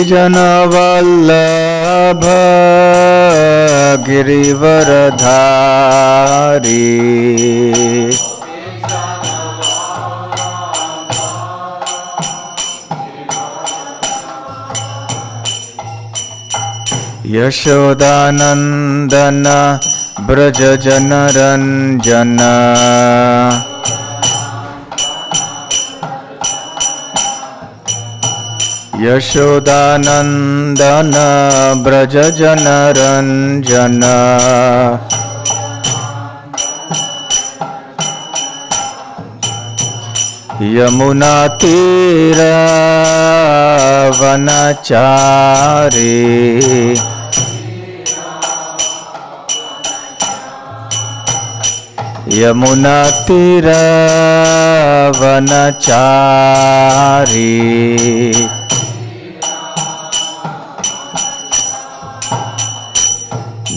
जनवल्लभ गिरिवरधारी यशोदानंदन ब्रज जनरंजन यशोदानंदन ब्रज जनरंजन यमुना तीर वनचारी यमुना तीर वनचारी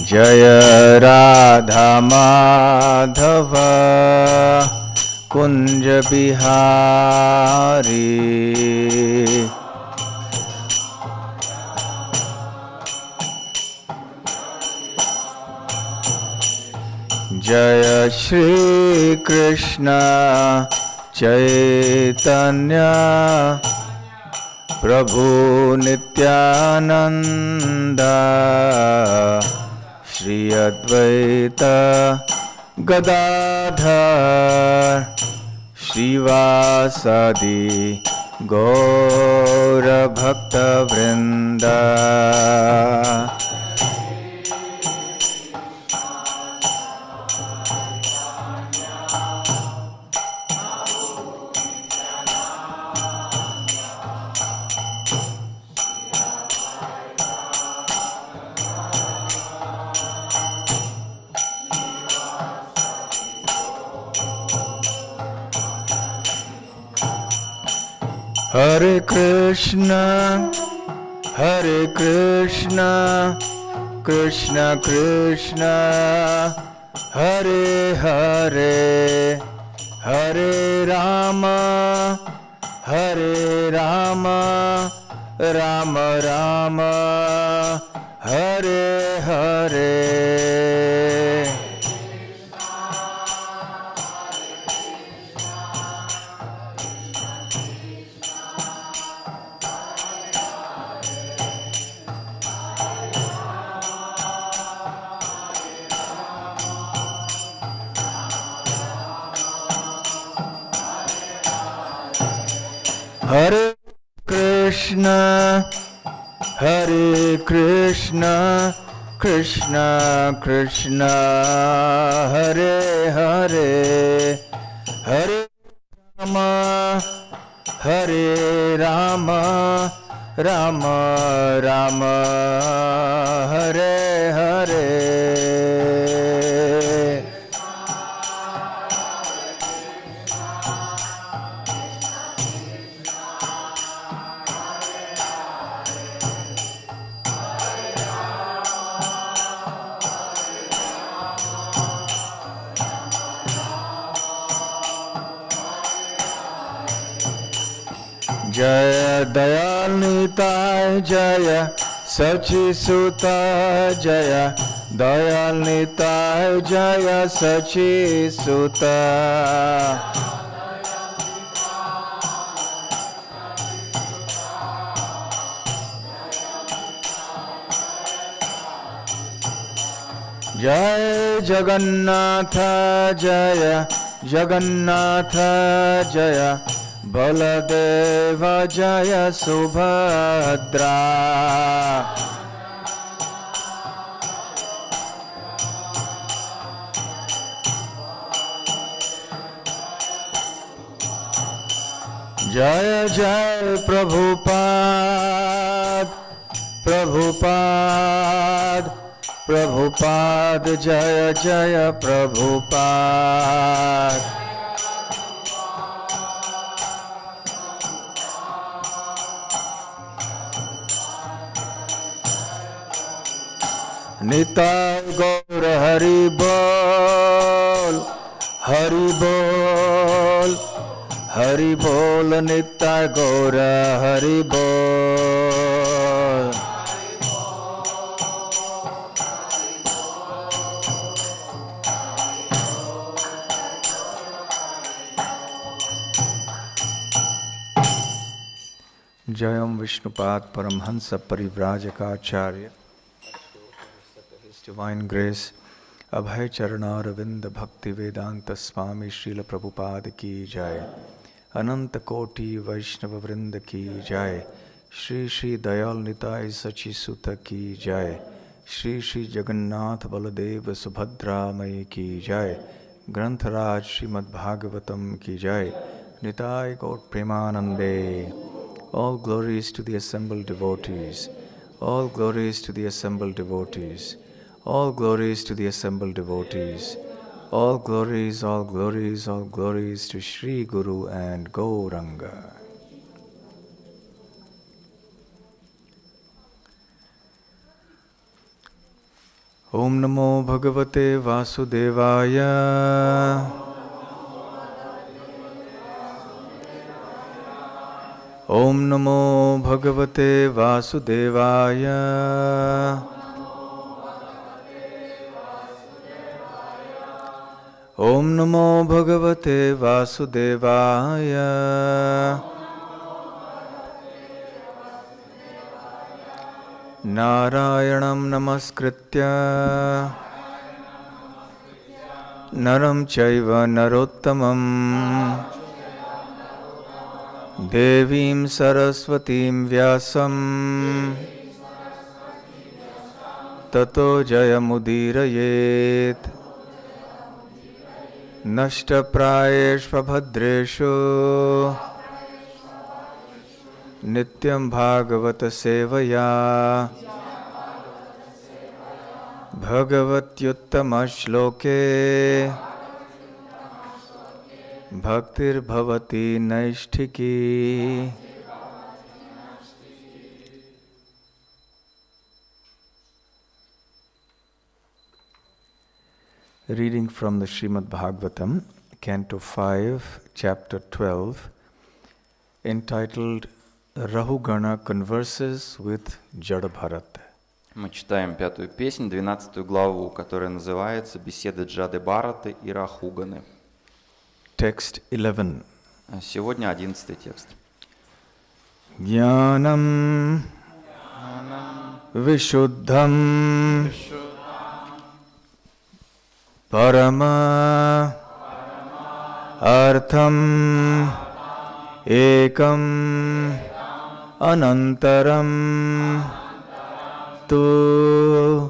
जय राधा माधव कुंज बिहारी जय श्री कृष्ण चैतन्य प्रभु नित्यानंद श्री अद्वैत गदाधर श्रीवासादि गौर भक्त वृंद हरे कृष्ण कृष्ण कृष्ण हरे हरे हरे राम राम राम हरे हरे हरे कृष्ण कृष्ण कृष्ण हरे हरे हरे राम राम राम हरे हरे जय दयाल निताय जय सची सुता जय दयाल निताय जय सची सुता जय जगन्नाथ जय जगन्नाथ जय बलदेव जय सुभद्रा जय जय प्रभुपाद प्रभुपाद प्रभुपाद जय जय प्रभुपाद निताय गौर हरि बोल हरि बोल हरि बोल निताय गौर हरि बोल Jayam Vishnupad Paramhansa Parivrajakaacharya. His Divine Grace Abhay Charana Ravinda Bhakti Vedanta Swami Srila Prabhupada Ki Jai. Ananta Koti Vaishnava Vrinda Ki Jai. Shri Shri Dayal Nitai Sachi Sutta Ki Jai. Shri Shri Jagannath Baladeva Subhadra Mai Ki Jai. Grantharaj Srimad Bhagavatam Ki Jai. Nitai Gaur Premanande. All glories to the assembled devotees. All glories to the assembled devotees. All glories to the assembled devotees. All glories, all glories, all glories to Shri Guru and Gauranga. Om Namo Bhagavate Vasudevaya. Om Namo Bhagavate Vasudevaya. Om Namo Bhagavate Vasudevaya. Narayanam Namaskritya Naram Chaiva Narottamam Devim Saraswatim Vyasam Tato Jayamudirayet Nashta Prayeshva Bhadreshu Nityam Bhagavata Sevaya Bhagavatyuttama Shloke Bhaktir Bhavati Naishtiki. Reading from the Srimad Bhagavatam, Canto 5, Chapter 12, entitled Rahugana Converses with Jadabharat. Мы читаем пятую песнь, 12 главу, которая называется «Беседы Джады Бхараты и Рахуганы». Text 11. Сегодня 11 текст. Jnanam Vishuddham Parama Artham Ekam Anantaram Tu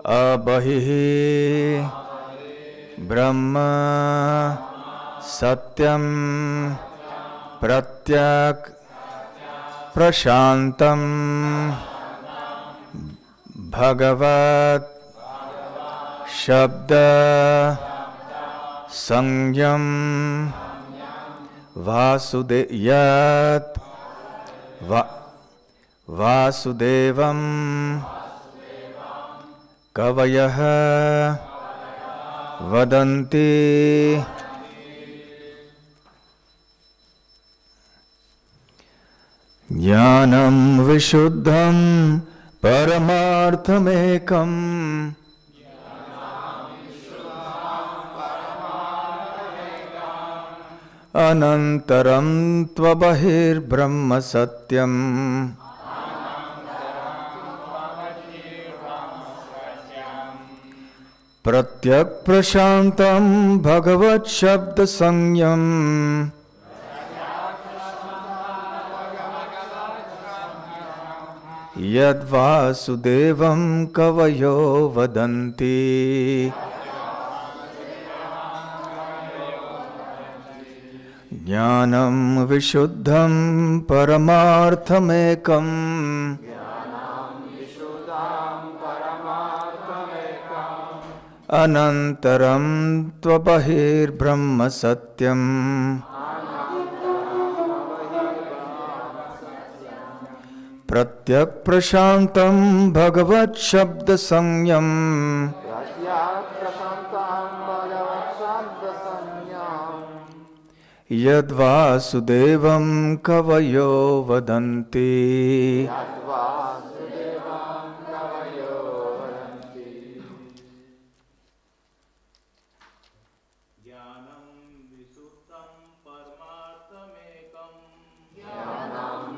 Abahihi Brahma Satyam Pratyak Prashantam Bhagavat Shabda Sangyam Vasudeyat Vasudevam Kavayaha Vadanti Jnanam Vishuddham Paramarthamekam Anantaram Tvabahir Brahma Satyam Pratyak Prashantam Bhagavat Shabda Sanyam Yad Vasudevam Kavayo Vadanti Jnanam Vishuddham Paramarthamekam Anantaram Tvabahir Brahma Satyam Pratyak Prashantam Bhagavat Shabda Sanyam Yad Vasudevam Kavayo Vadanti Jnanam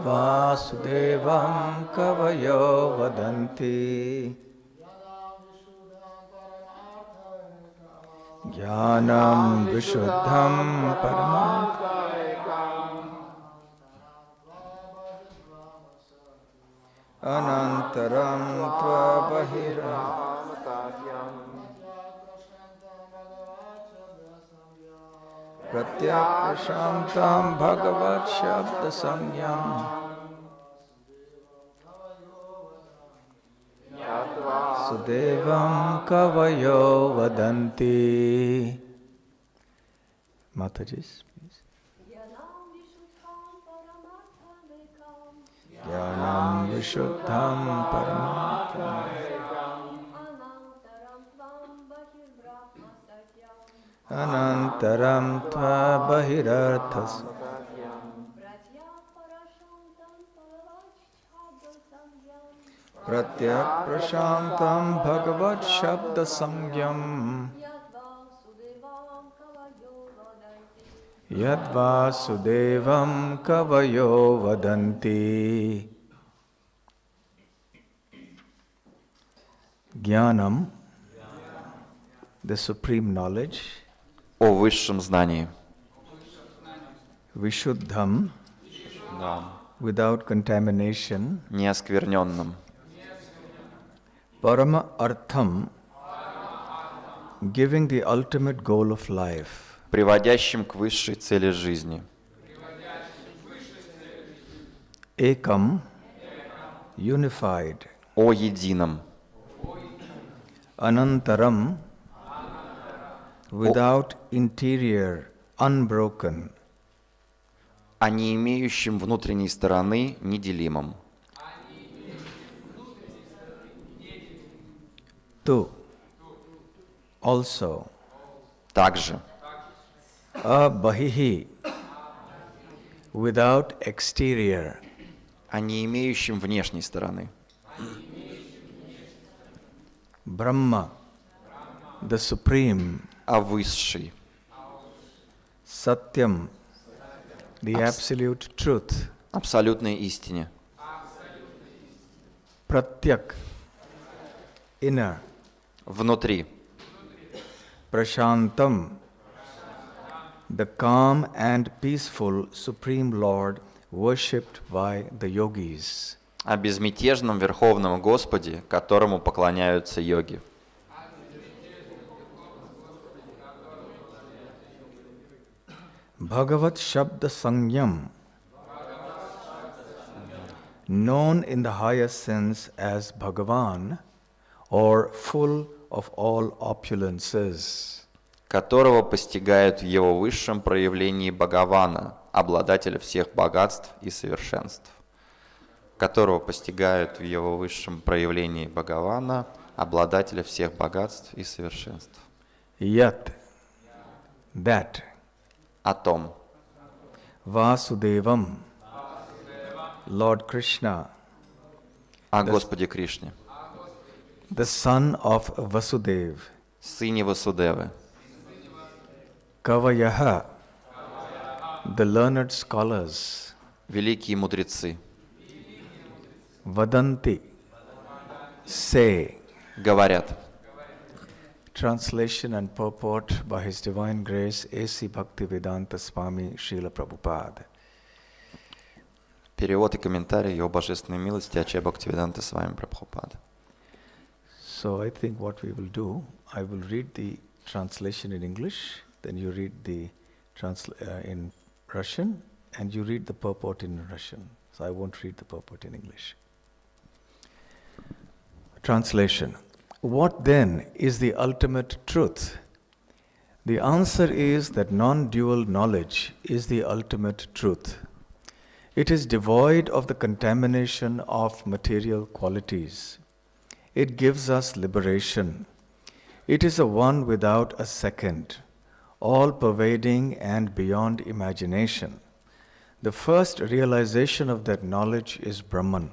Vasudevam Kavayo Vadanti Jnanam Vishuddham Paramatmam Anantaram Tvabahira Pratyaprashantam Bhagavat Shabda Samyam Sudevam Kavayo Vadanti. Matajis, please. Jnanam Vishuddham Paramatmam Anantaram Tva Bahirarthas Pratyak Prashantam Bhagavat Shabda Samyam Yad Vasudevam Kavayo Vadanti. Jnanam, the supreme knowledge. О высшем знании. Vishuddham, Да. without contamination. Неоскверненном. Parama Artham, giving the ultimate goal of life. Приводящим к высшей цели жизни. Ekam, unified. О едином. Anantaram, without interior, unbroken. О не имеющем внутренней стороны, неделимом. Tu, also. Также. Bahihi, without exterior. О не имеющем внешней стороны. Brahma, the supreme. О высшей. Satyam, the absolute truth. Абсолютной истине. Pratyak, inner. Внутри. Prashantam, the calm and peaceful Supreme Lord worshipped by the yogis. О безмятежном Верховном Господе, которому поклоняются йоги. Bhagavat Shabda Sangyam, known in the higher sense as Bhagavan, or full of all opulences. Которого постигают в его высшем проявлении Бхагавана, обладателя всех богатств и совершенств. Которого постигают в его высшем проявлении Бхагавана, обладателя всех богатств и совершенств. Yat, that. О том. Vasudevam, Lord Krishna, О Господе Кришне. the son of Vasudev. Сыне Васудевы. Kavayaha, the learned scholars. Великие мудрецы. Vadanti, say. Говорят. Translation and purport by His Divine Grace A.C. Bhaktivedanta Swami Srila Prabhupada. Перевод и комментарий Его Божественной милости Аче Бхактивиданта Свами Прабхупада. So I think what we will do, I will read the translation in English, then you read the in Russian, and you read the purport in Russian. So I won't read the purport in English. Translation. What then is the ultimate truth? The answer is that non-dual knowledge is the ultimate truth. It is devoid of the contamination of material qualities. It gives us liberation. It is a one without a second, all-pervading and beyond imagination. The first realization of that knowledge is Brahman.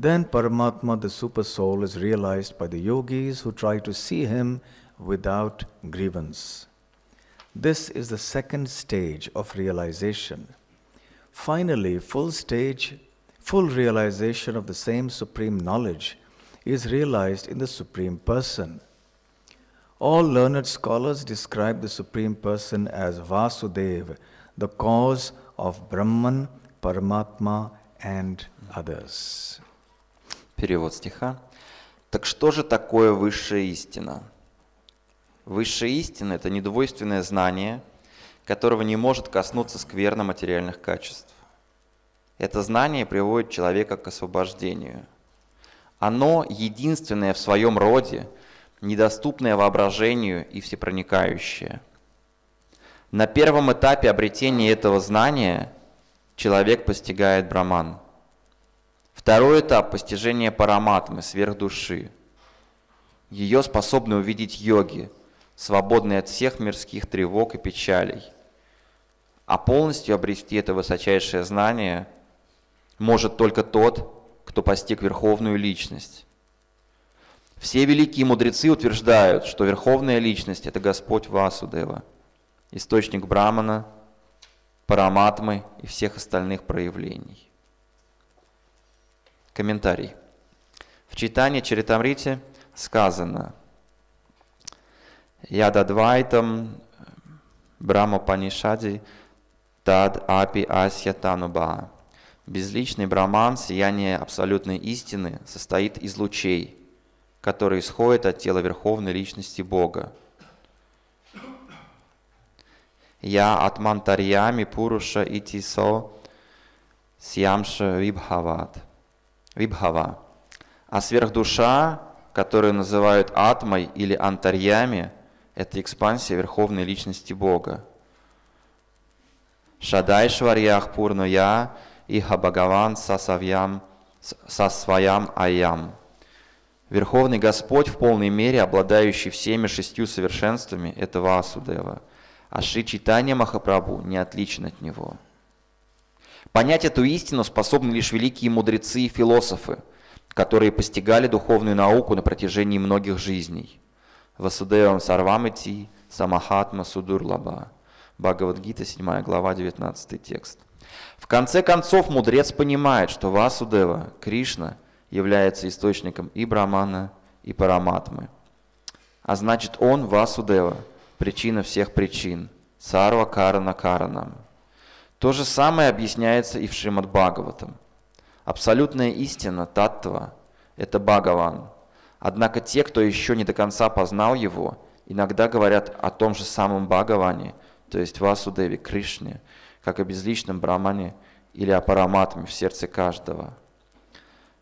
Then Paramatma, the Super Soul, is realized by the yogis who try to see him without grievance. This is the second stage of realization. Finally, full realization of the same supreme knowledge is realized in the Supreme Person. All learned scholars describe the Supreme Person as Vasudeva, the cause of Brahman, Paramatma and others. Перевод стиха. Так что же такое высшая истина? Высшая истина – это недвойственное знание, которого не может коснуться скверно материальных качеств. Это знание приводит человека к освобождению. Оно единственное в своем роде, недоступное воображению и всепроникающее. На первом этапе обретения этого знания человек постигает Браман. Второй этап – постижения параматмы, сверхдуши. Ее способны увидеть йоги, свободные от всех мирских тревог и печалей. А полностью обрести это высочайшее знание может только тот, кто постиг Верховную Личность. Все великие мудрецы утверждают, что Верховная Личность – это Господь Васудева, источник Брамана, Параматмы и всех остальных проявлений. Комментарий. В читании Чаритамрите сказано «Ядадвайтам Брамапанишади тад апи асья тануба». Безличный Браман, сияние абсолютной истины, состоит из лучей, которые исходят от тела Верховной Личности Бога. Я атмантарьями пуруша итисо сьямша вибхава. А сверхдуша, которую называют атмой или антарьями, это экспансия Верховной Личности Бога. Шадайшварьях пурнуя иха Бхагаван сасваям аям. Верховный Господь в полной мере, обладающий всеми 6 совершенствами, это Васудева, а Шри Чайтанья Махапрабху не отличен от него. Понять эту истину способны лишь великие мудрецы и философы, которые постигали духовную науку на протяжении многих жизней. Васудевам Сарвамити Самахатма Судурлаба. Бхагавад-гита, 7 глава, 19 текст. В конце концов, мудрец понимает, что Васудева, Кришна, является источником и Брамана, и Параматмы. А значит, он, Васудева, причина всех причин, Сарва Карана Каранам. То же самое объясняется и в Шримад Бхагаватам. Абсолютная истина, таттва, это Бхагаван. Однако те, кто еще не до конца познал его, иногда говорят о том же самом Бхагаване, то есть Васудеве, Кришне, как о безличном Брамане или о Параматме в сердце каждого.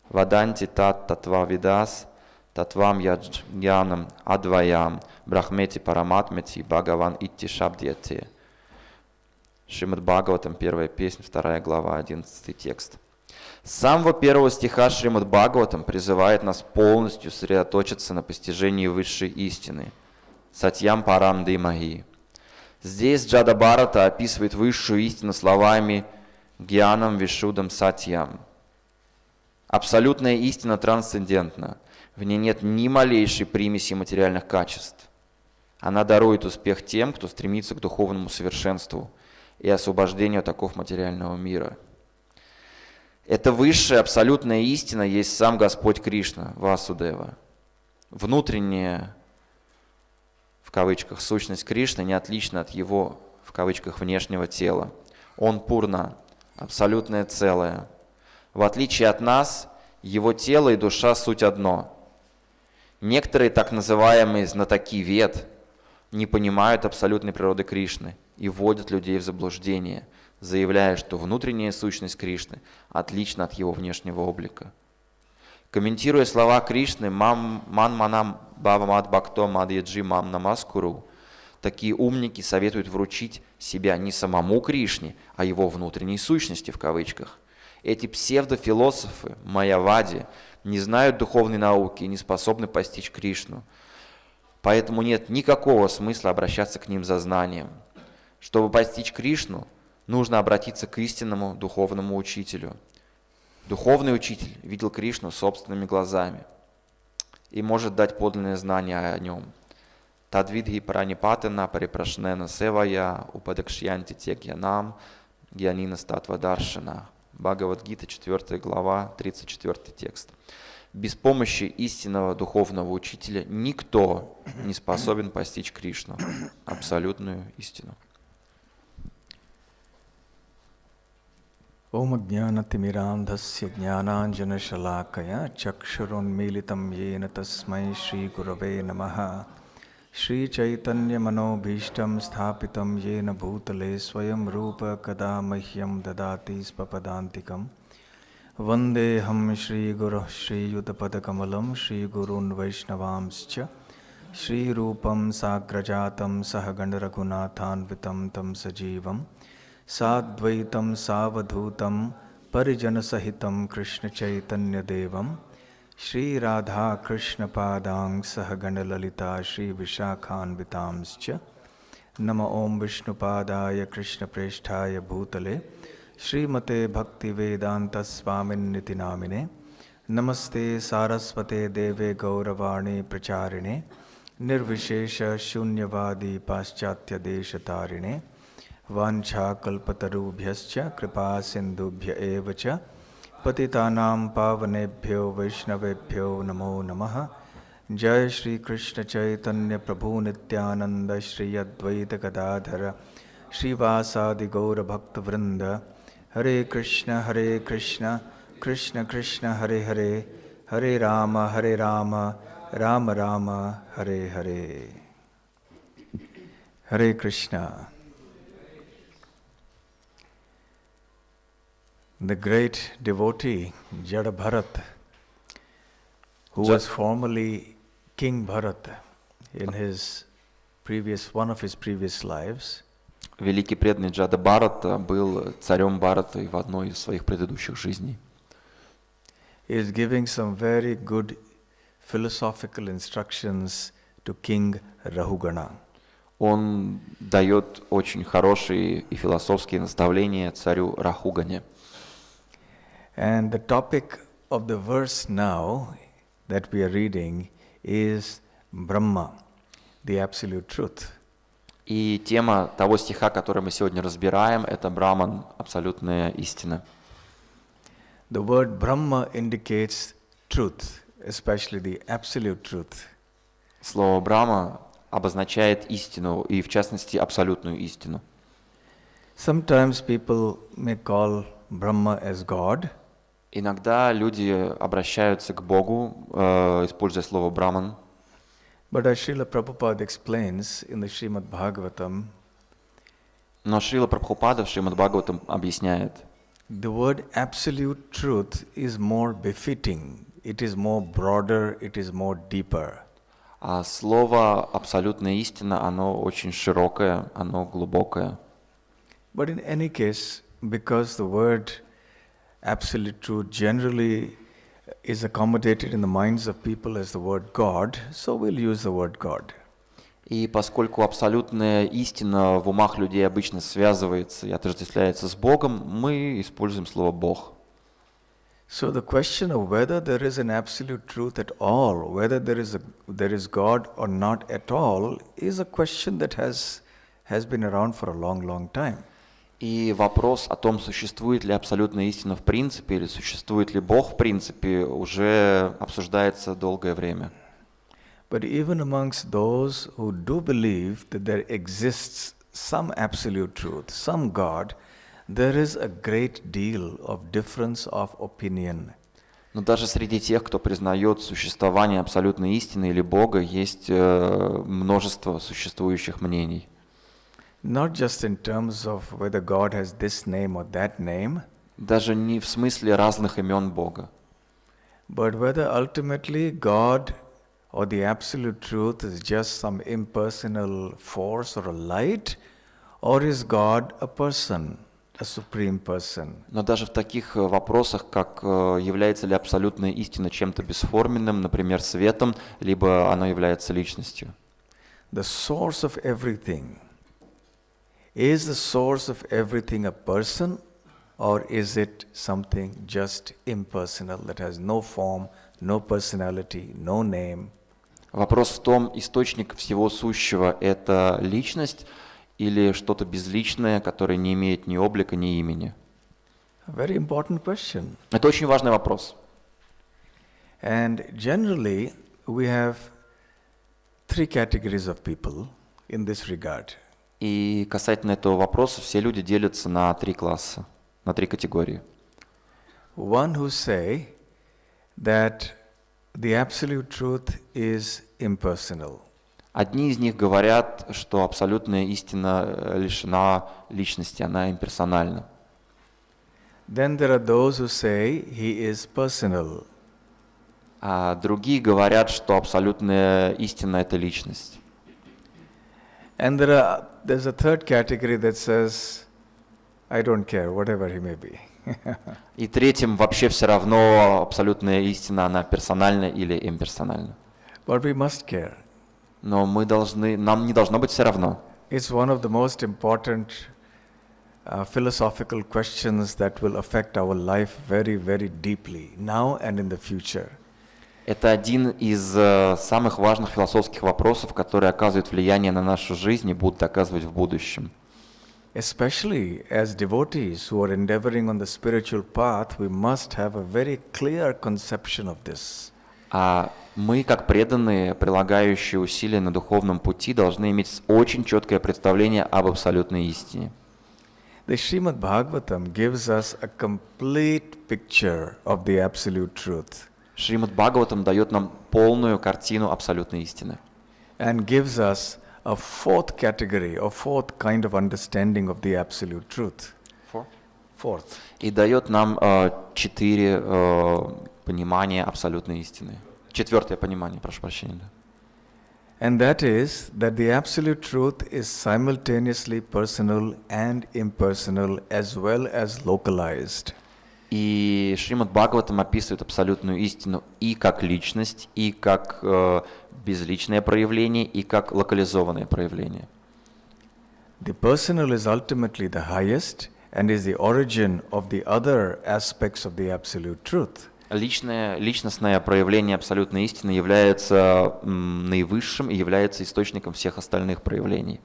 Ваданти тат татва видас, татвам яджнянам адваям, брахмети параматмети, Бхагаван итти шабдьяте. Шримад Бхагаватам, 1 песня, 2 глава, 11 текст. С самого 1 стиха Шримад Бхагаватам призывает нас полностью сосредоточиться на постижении высшей истины. Сатьям парам димахи. Здесь Джада Бхарата описывает высшую истину словами «Гьянам вишудам сатьям». Абсолютная истина трансцендентна. В ней нет ни малейшей примеси материальных качеств. Она дарует успех тем, кто стремится к духовному совершенству и освобождению от оков материального мира. Эта высшая абсолютная истина есть сам Господь Кришна, Васудева. Внутренняя, в кавычках, сущность Кришны не отлична от его, в кавычках, внешнего тела. Он пурна, абсолютное целое. В отличие от нас, его тело и душа суть одно. Некоторые так называемые знатоки Вед не понимают абсолютной природы Кришны и вводят людей в заблуждение, заявляя, что внутренняя сущность Кришны отлична от его внешнего облика. Комментируя слова Кришны «Ман манам бавамад бхакто мадьяджи мам намаскуру», такие умники советуют вручить себя не самому Кришне, а его внутренней сущности в кавычках. Эти псевдофилософы, майявади, не знают духовной науки и не способны постичь Кришну. Поэтому нет никакого смысла обращаться к ним за знанием. Чтобы постичь Кришну, нужно обратиться к истинному духовному учителю. Духовный учитель видел Кришну собственными глазами и может дать подлинное знание о нем. Тадвидхи пранипатена парипрашнена севая упадакшьянти текьянам гьянина статва даршина. Бхагавад-гита, 4 глава, 34 текст. Без помощи истинного духовного учителя никто не способен постичь Кришну, абсолютную истину. Om Jnanatimirandhasya Jnananjana Shalakaya Chakshurunmilitam Yena Tasmai Shri Gurave Namaha Shri Chaitanya Manobhishtam Sthapitam Yena Bhutale Swayam Rupa Kada Mahyam Dadati Spapadantikam Vandeham Shri Guru Shri Yutapadakamalam Shri Gurun Vaishnavamscha Shri Rupam Sagrajatam Sahagandaraghunaathanvitam Tam Sajivam Sadvaitam Savadhutam Parijanasahitam Krishna Chaitanya Devam Shri Radha Krishna Padang Sahaganalalita Shri Vishakhanvitamscha Nama Om Vishnupadaya Krishna Presthaya Bhutale Shri Mate Bhakti Vedanta Swamin Niti Namine Namaste Saraswate Deve Gauravani Pracharine Nirvishesha Shunyavadi Paschatya Deshatarine Vancha kalpatarubhyascha kripa sindubhya evacha patitanam pavanebhyo vaishnavebhyo namo namaha Jai Shri Krishna Chaitanya Prabhu Nityananda Shri Advaita Gadadhara Shri Vasadi Gaura Bhakta Vrinda Hare Krishna Krishna Krishna Hare Hare Hare Rama Rama Rama Hare Hare Hare Krishna. The great devotee Jada Bharat, who was formerly King Bharat in one of his previous lives, Великий преданный Джада Бхарата был царем Бхараты в одной из своих предыдущих жизней. is giving some very good philosophical instructions to King Rahugana. Он дает очень хорошие и философские наставления царю Рахугане. And the topic of the verse now that we are reading is Brahma, the absolute truth. И тема того стиха, который мы сегодня разбираем, это Браман, абсолютная истина. The word Brahma indicates truth, especially the absolute truth. Слово Брахма обозначает истину, и в частности абсолютную истину. Sometimes people may call Brahma as God. Иногда люди обращаются к Богу, используя слово Браман. But as Srila Prabhupada explains in the Srimad Bhagavatam, Но Шрила Прабхупада в Шримад Бхагаватам объясняет, the word absolute truth is more befitting, it is more broader, it is more deeper. а слово «абсолютная истина», оно очень широкое, оно глубокое. But in any case, because the word absolute truth generally is accommodated in the minds of people as the word God, so we'll use the word God. И поскольку абсолютная истина в умах людей обычно связывается и отождествляется с Богом, мы используем слово «Бог». So the question of whether there is an absolute truth at all, whether there is God or not at all, is a question that has been around for a long, long time. И вопрос о том, существует ли абсолютная истина в принципе или существует ли Бог в принципе, уже обсуждается долгое время. But even amongst those who do believe that there exists some absolute truth, some God, there is a great deal of difference of opinion. Но даже среди тех, кто признает существование абсолютной истины или Бога, есть множество существующих мнений. Not just in terms of whether God has this name or that name, Даже не в смысле разных имен Бога, but whether ultimately God or the absolute truth is just some impersonal force or a light, or is God a person, a supreme person? но даже в таких вопросах, как является ли абсолютная истина чем-то бесформенным, например, светом, либо она является личностью. The source of everything. Is the source of everything a person or is it something just impersonal that has no form, no personality, no name? Вопрос в том, источник всего сущего – это личность или что-то безличное, которое не имеет ни облика, ни имени? A very important question. Это очень важный вопрос. And generally, we have three categories of people in this regard. И касательно этого вопроса все люди делятся на три класса, на три категории. One who say that the absolute truth is impersonal. Одни из них говорят, что абсолютная истина лишена личности, она имперсональна. Then there are those who say he is personal. А другие говорят, что абсолютная истина – это личность. And there's a third category that says, I don't care, whatever he may be. И третьим вообще все равно абсолютная истина, она персональна или имперсональна. But we must care. Но нам не должно быть все равно. It's one of the most important philosophical questions that will affect our life very, very deeply, now and in the future. Это один из самых важных философских вопросов, которые оказывают влияние на нашу жизнь и будут оказывать в будущем. Especially as devotees who are endeavoring on the spiritual path, we must have a very clear conception of this. А мы, как преданные, прилагающие усилия на духовном пути, должны иметь очень четкое представление об абсолютной истине. The Srimad Bhagavatam gives us a complete picture of the absolute truth. Шримад Бхагаватам дает нам полную картину абсолютной истины. And gives us a fourth category, or fourth kind of understanding of the absolute truth. Fourth. И дает нам 4 понимания абсолютной истины. 4 понимание, прошу прощения. And that is that the absolute truth is simultaneously personal and impersonal as well as localized. И Шримад Бхагаватам описывает абсолютную истину и как личность, и как безличное проявление, и как локализованное проявление. The personal is ultimately the highest and is the origin of the other aspects of the absolute truth. Личностное проявление абсолютной истины является наивысшим и является источником всех остальных проявлений.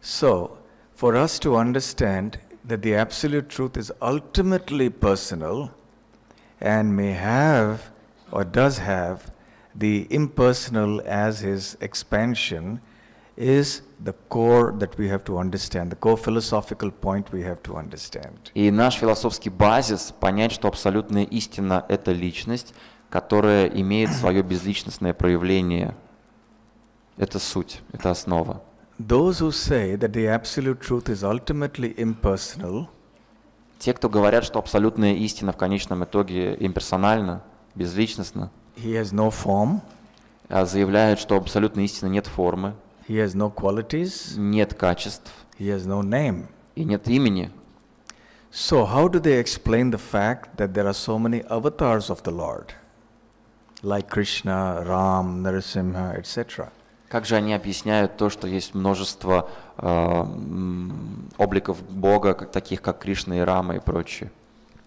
So, for us to understand that the absolute truth is ultimately personal and may have or does have the impersonal as his expansion is the core that we have to understand, the core philosophical point we have to understand. И наш философский базис — понять, что абсолютная истина — это личность, которая имеет свое безличностное проявление. Это суть, это основа. Those who say that the absolute truth is ultimately impersonal, те, кто говорят, что абсолютная истина в конечном итоге имперсональна, безличностна, he has no form, заявляют, что абсолютной истины нет формы, he has no qualities, нет качеств, he has no name. и нет имени. So how do they explain the fact that there are so many avatars of the Lord, like Krishna, Ram, Narasimha, etc.? Как же они объясняют то, что есть множество обликов Бога, таких как Кришна и Рама и прочие?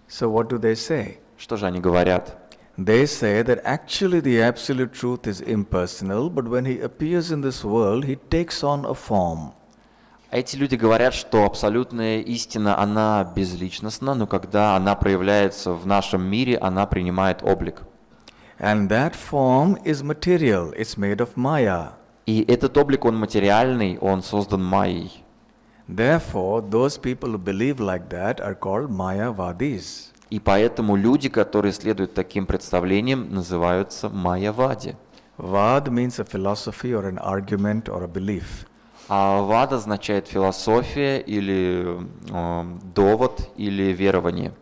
So what do they say? Что же они говорят? They say that actually the absolute truth is impersonal, but when he appears in this world, he takes on a form. Эти люди говорят, что абсолютная истина, она безличностна, но когда она проявляется в нашем мире, она принимает облик. And that form is material, it's made of Maya. И этот облик, он материальный, он создан майей. Therefore, those people who believe like that are called Mayavadis. И поэтому люди, которые следуют таким представлениям, называются майявади. Vad means a philosophy or an argument or a belief. А вад означает философия или довод или верование.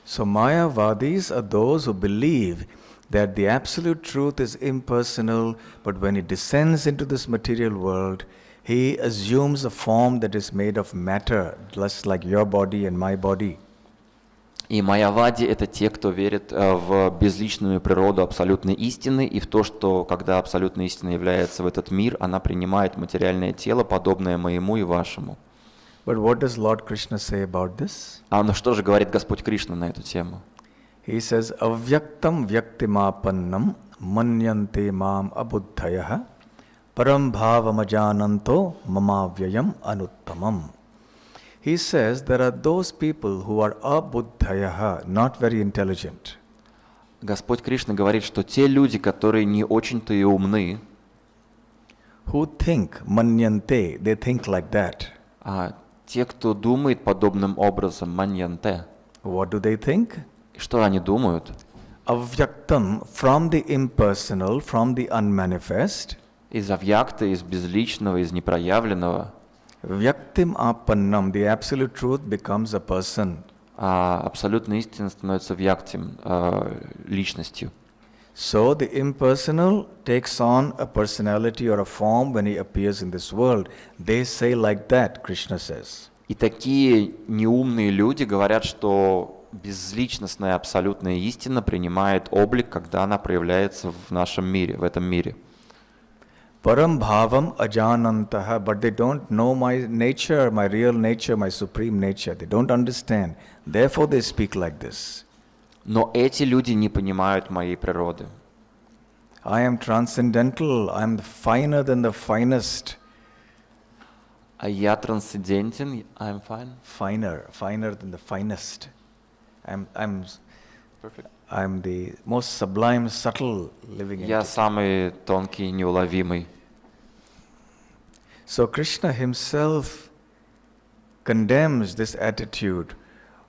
So Mayavadis are those who believe that the absolute truth is impersonal, but when he descends into this material world, he assumes a form that is made of matter, just like your body and my body. И майявади — это те, кто верит в безличную природу абсолютной истины и в то, что когда абсолютная истина является в этот мир, она принимает материальное тело, подобное моему и вашему. But what does Lord Krishna say about this? Ну что же говорит Господь Кришна на эту тему? He says, avyaktam vyaktimapannam manyante mam abuddhayaha param bhavamajananto mamavyayam anuttamam. He says there are those people who are abuddhayaha, not very intelligent. Господь Кришна говорит, что те люди, которые не очень-то и умны, Who think manyante, they think like that. те, кто думает подобным образом, маньянте, What do they think? что они думают? Avyaktam, from the impersonal, from the unmanifest. Из авьякта, из безличного, из непроявленного. Vyaktim apannam, the absolute truth becomes a person. Абсолютная истина становится вьяктим, личностью. So the impersonal takes on a personality or a form when he appears in this world. They say like that, Krishna says. И такие неумные люди говорят, что безличностная абсолютная истина принимает облик, когда она проявляется в нашем мире, в этом мире. Param bhavam ajanantaha, but they don't know my nature, my real nature, my supreme nature. They don't understand. Therefore they speak like this. Но эти люди не понимают моей природы. I am transcendental. I am finer than the finest. Я трансцендентен, I'm fine. Finer than the finest. Perfect. I'm the most sublime, subtle living Я entity. самый тонкий, неуловимый. So Krishna himself condemns this attitude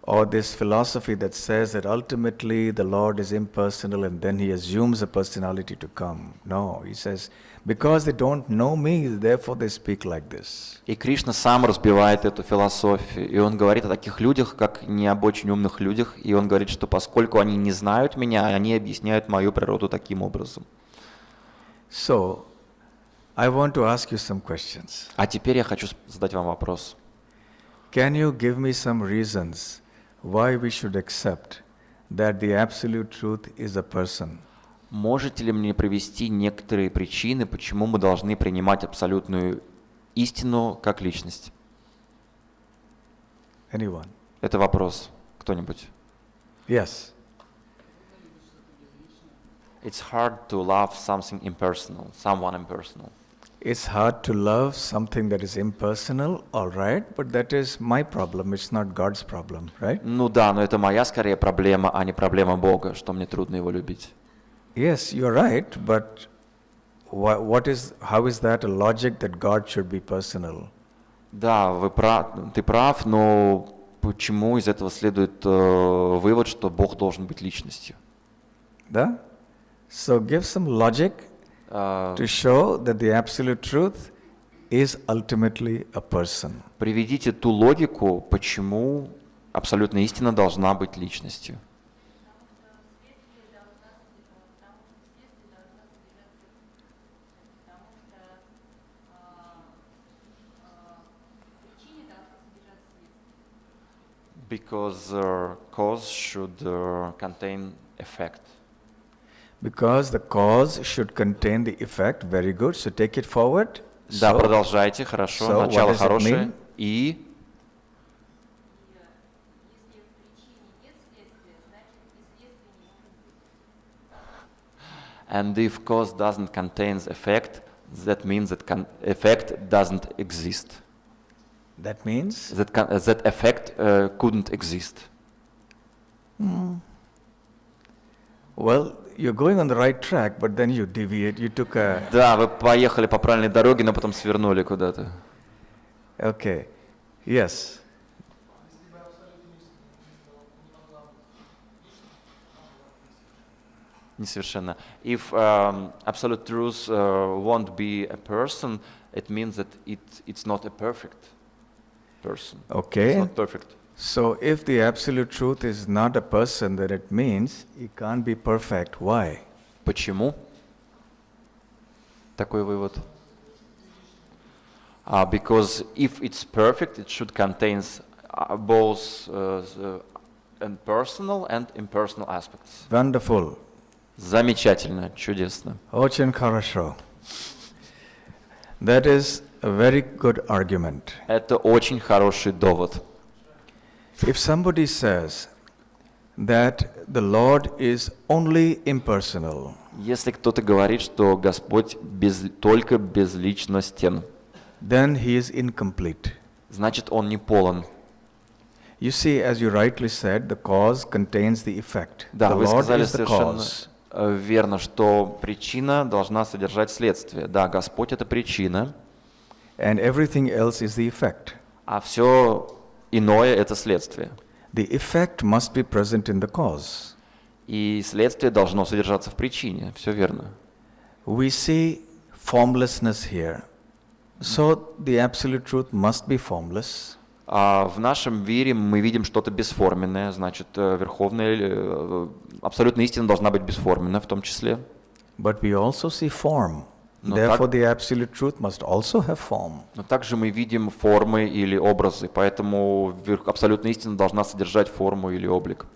or this philosophy that says that ultimately the Lord is impersonal and then he assumes a personality to come. No, he says, because they don't know me, therefore they speak like this. И Кришна сам разбивает эту философию, и он говорит о таких людях, как не об очень умных людях, и он говорит, что поскольку они не знают меня, они объясняют мою природу таким образом. So, I want to ask you some questions. А теперь я хочу задать вам вопрос. Can you give me some reasons why we should accept that the absolute truth is a person? Можете ли мне привести некоторые причины, почему мы должны принимать абсолютную истину как личность? Anyone? Это вопрос. Кто-нибудь? Yes. It's hard to love something impersonal, someone impersonal. It's hard to love something that is impersonal, all right, but that is my problem, it's not God's problem, right? Ну да, но это моя скорее проблема, а не проблема Бога, что мне трудно его любить. Yes, you're right, but how is that a logic that God should be personal? Да, ты прав, но почему из этого следует вывод, что Бог должен быть личностью? Да? So give some logic to show that the absolute truth is ultimately a person. Приведите ту логику, почему абсолютная истина должна быть личностью. Because cause should contain effect. Because the cause should contain the effect. Very good. So take it forward. Да, продолжайте, хорошо. So Начало what does it хорошее. mean? И and if cause doesn't contain effect, that means that effect doesn't exist. That means? That effect couldn't exist. Well, you're going on the right track, but then you deviate. You took a... Да, вы поехали по правильной дороге, но потом свернули куда-то. Okay. Yes. Несовершенно. If absolute truth won't be a person, it means that it's not a perfect person. Okay. It's not perfect. So if the absolute truth is not a person, then it means he can't be perfect. Why? Почему? Такой вывод. Because if it's perfect, it should contain both personal and impersonal aspects. Wonderful. Замечательно, чудесно. Очень хорошо. That is a very good argument. Это очень хороший довод. If somebody says that the Lord is only impersonal, Если кто-то говорит, что Господь только безличностен, then he is incomplete. значит, Он не полон. You see, as you rightly said, the cause contains the effect. Да, The вы Lord сказали is the совершенно cause. верно, что причина должна содержать следствие. Да, Господь — это причина, And everything else is the effect. а все иное — это следствие. The effect must be present in the cause. И следствие должно содержаться в причине. Все верно. We see formlessness here. So the absolute truth must be formless. А в нашем мире мы видим что-то бесформенное, значит, абсолютная истина должна быть бесформенна в том числе. But we also see form. No, Therefore, the absolute truth must also have form. Но также мы видим формы или образы, поэтому абсолютная истина должна содержать форму или облик.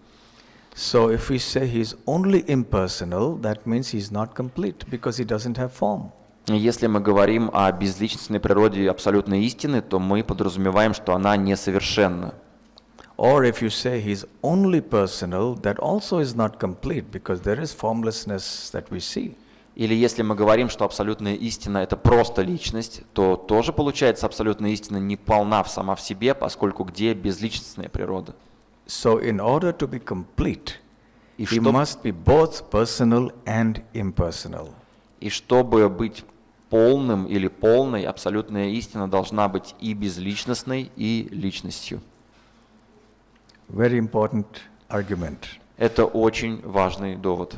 So if we say he's only impersonal, that means he's not complete because he doesn't have form. Если мы говорим о безличностной природе абсолютной истины, то мы подразумеваем, что она несовершенна. Or if you say he's only personal, that also is not complete because there is formlessness that we see. Или если мы говорим, что абсолютная истина — это просто личность, то тоже получается абсолютная истина не полна сама в себе, поскольку где безличностная природа. So in order to be complete, И he чтоб- must be both personal and impersonal. И чтобы быть полным или полной, абсолютная истина должна быть и безличностной, и личностью. Very important argument. Это очень важный довод.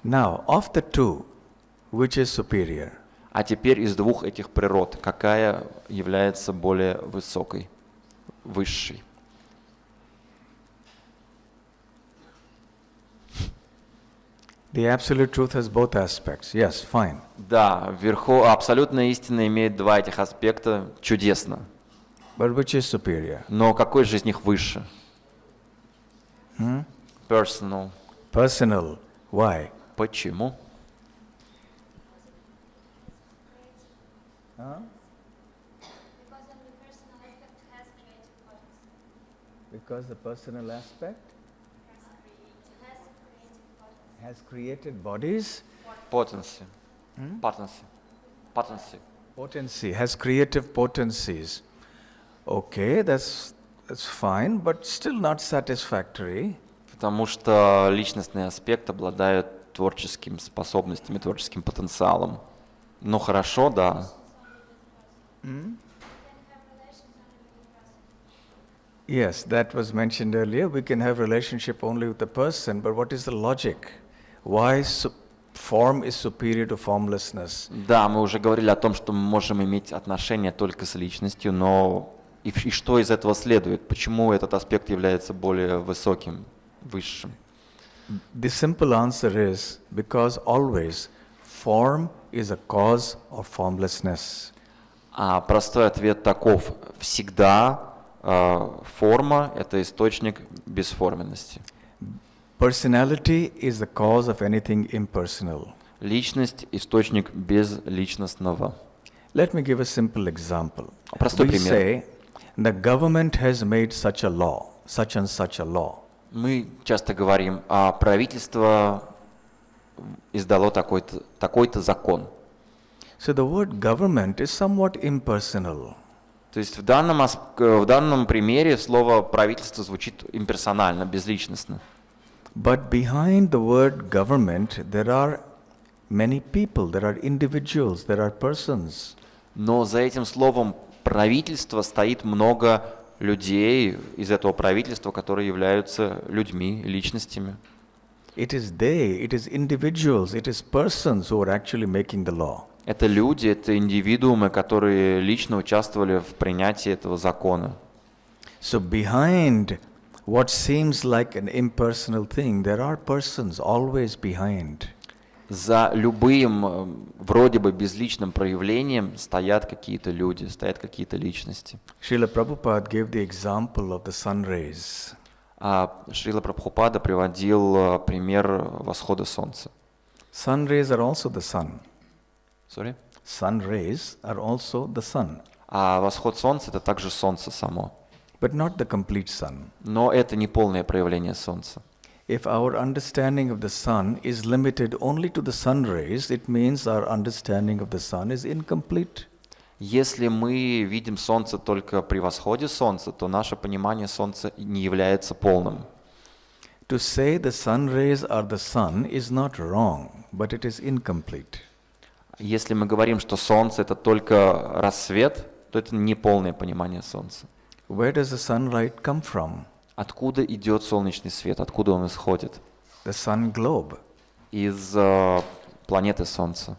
Now, of the two, which is superior? А теперь из двух этих природ, какая является более высокой, высшей? The absolute truth has both aspects. Yes, fine. Да, вверху абсолютная истина имеет два этих аспекта, чудесно. But which is superior? Но какой же из них выше? Personal. Personal. Why? Почему? Because the personal aspect has created bodies. Potency. Potency. Potency. Potency has creative potencies. Okay, that's fine, but still not satisfactory. Потому что личностный аспект обладает творческими способностями, творческим потенциалом. Ну хорошо, да. Yes, that was mentioned earlier. We can have relationship only with the person, but what is the logic? Why form is superior to formlessness? Да, мы уже говорили о том, что мы можем иметь отношения только с личностью, но и что из этого следует? Почему этот аспект является более высоким, высшим? The simple answer is because always form is a cause of formlessness. А простой ответ таков: всегда форма — это источник бесформенности. Personality is the cause of anything impersonal. Личность — источник безличностного. Let me give a simple example. Простой We пример. say the government has made such a law, such and such a law. Мы часто говорим, а правительство издало такой-то закон. So the word government is somewhat impersonal. То есть в данном примере слово правительство звучит имперсонально, безличностно. But behind the word government, there are many people, there are individuals, there are persons. Но за этим словом правительство стоит много людей из этого правительства, которые являются людьми, личностями. It is individuals, it is persons who are actually making the law. Это люди, это индивидуумы, которые лично участвовали в принятии этого закона. So behind what seems like an impersonal thing, there are persons always behind. За любым вроде бы безличным проявлением стоят какие-то люди, стоят какие-то личности. Srila Prabhupada gave the example of the sun rays. Шрила Прабхупада приводил пример восхода солнца. Sun rays are also the sun. Sorry? sun rays are also the sun, А восход солнца — это также солнце само. but not the complete sun. Но это не полное проявление солнца. If our understanding of the sun is limited only to the sun rays, it means our understanding of the sun is incomplete. Если мы видим солнце только при восходе солнца, то наше понимание солнца не является полным. To say the sun rays are the sun is not wrong, but it is incomplete. Если мы говорим, что солнце — это только рассвет, то это не полное понимание солнца. Where does the sunlight come from? Откуда идет солнечный свет? Откуда он исходит? The sun globe. Из планеты Солнца.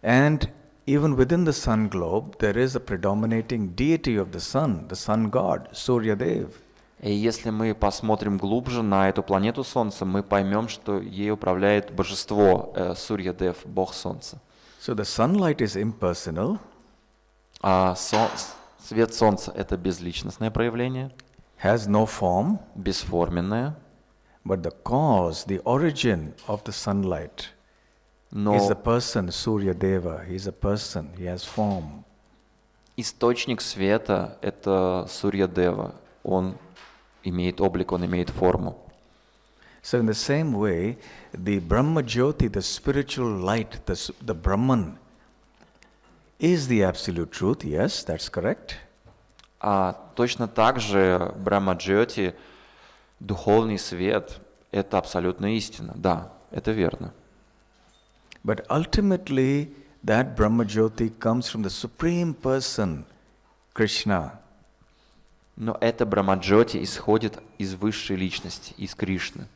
And even within the sun globe, there is a predominating deity of the sun god, Surya Dev. И если мы посмотрим глубже на эту планету Солнца, мы поймем, что ей управляет божество Сурья-Дев, Бог Солнца. So the sunlight is impersonal. А свет Солнца — это безличностное проявление, Has no form, бесформенное, but the cause, the origin of the sunlight is the но person Surya Deva. He is a person, he has form. источник света — это Сурья-Дева. Он имеет облик, он имеет форму. So in the same way, the Brahma Jyoti, the spiritual light, the Brahman, is the absolute truth. Yes, that's correct. А точно так же Брахма-Джьоти, духовный свет — это абсолютная истина. Да, это верно. But ultimately, that Brahma Jyoti comes from the Supreme Person, Krishna. Но это Брахма-Джьоти исходит из высшей личности, из Кришны.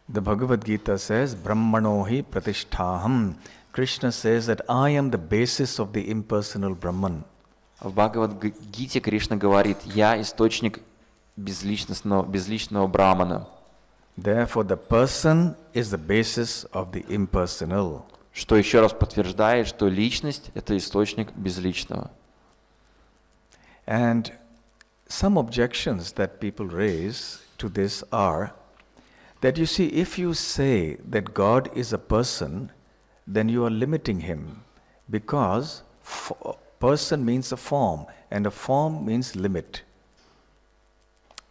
The Bhagavad Gita says, Brahmanohi pratisthaham. Krishna says that I am the basis of the impersonal Brahman. В Бхагавад-гите Кришна говорит: «Я источник безличного Брахмана». Therefore, the person is the basis of the impersonal. Что еще раз подтверждает, что личность — это источник безличного. And some objections that people raise to this are that you see, if you say that God is a person, then you are limiting him, because person means a form, and a form means limit.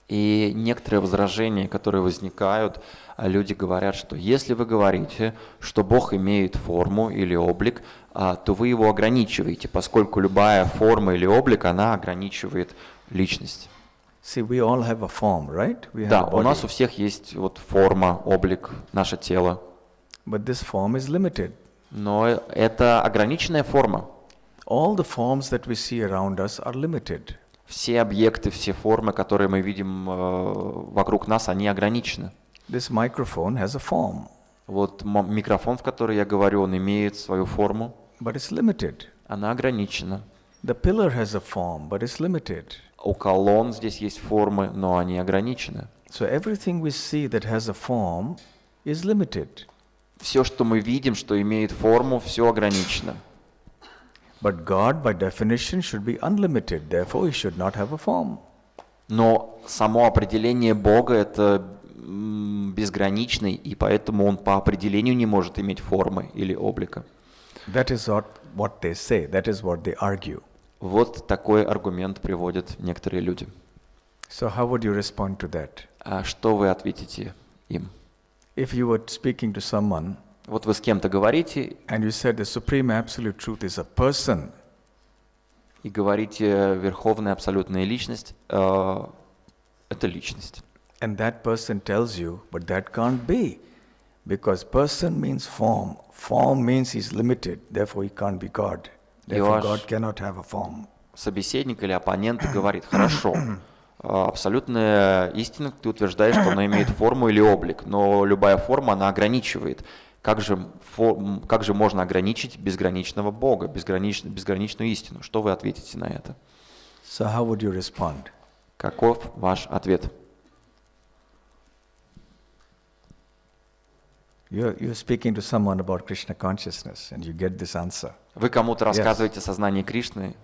И некоторые возражения, которые возникают, люди говорят, что если вы говорите, что Бог имеет форму или облик, то вы его ограничиваете, поскольку любая форма или облик, она ограничивает личность. See, we all have a form, right? We have Да, a у нас body. у всех есть вот форма, облик, наше тело, But this form is limited. но это ограниченная форма. All the forms that we see around us are limited. Все объекты, все формы, которые мы видим вокруг нас, они ограничены. This microphone has a form, Вот микрофон, в который я говорю, он имеет свою форму, but it's limited. она ограничена. The pillar has a form, but it's limited. У колонн здесь есть формы, но они ограничены. So everything we see that has a form is limited. Все, что мы видим, что имеет форму, все ограничено. But God, by definition, should be unlimited. Therefore, he should not have a form. Но само определение Бога — это безграничный, и поэтому он по определению не может иметь формы или облика. That is what they say. That is what they argue. Вот такой аргумент приводят некоторые люди. So how would you respond to that? А что вы ответите им? If you were speaking to someone Вот вы с кем-то говорите and you said the supreme absolute truth is a person, и говорите, верховная абсолютная личность это личность. and that person tells you, but that can't be, because person means form. Form means he's limited, therefore he can't be God. Therefore God cannot have a form. Собеседник или оппонент говорит: хорошо, абсолютная истина, ты утверждаешь, что она имеет форму или облик, но любая форма, она ограничивает. Как же можно ограничить безграничного Бога, безграничную истину? Что вы ответите на это? So how would you respond? Каков ваш ответ? You're speaking to someone about Krishna consciousness and you get this answer. Вы кому-то рассказываете о сознании Кришны,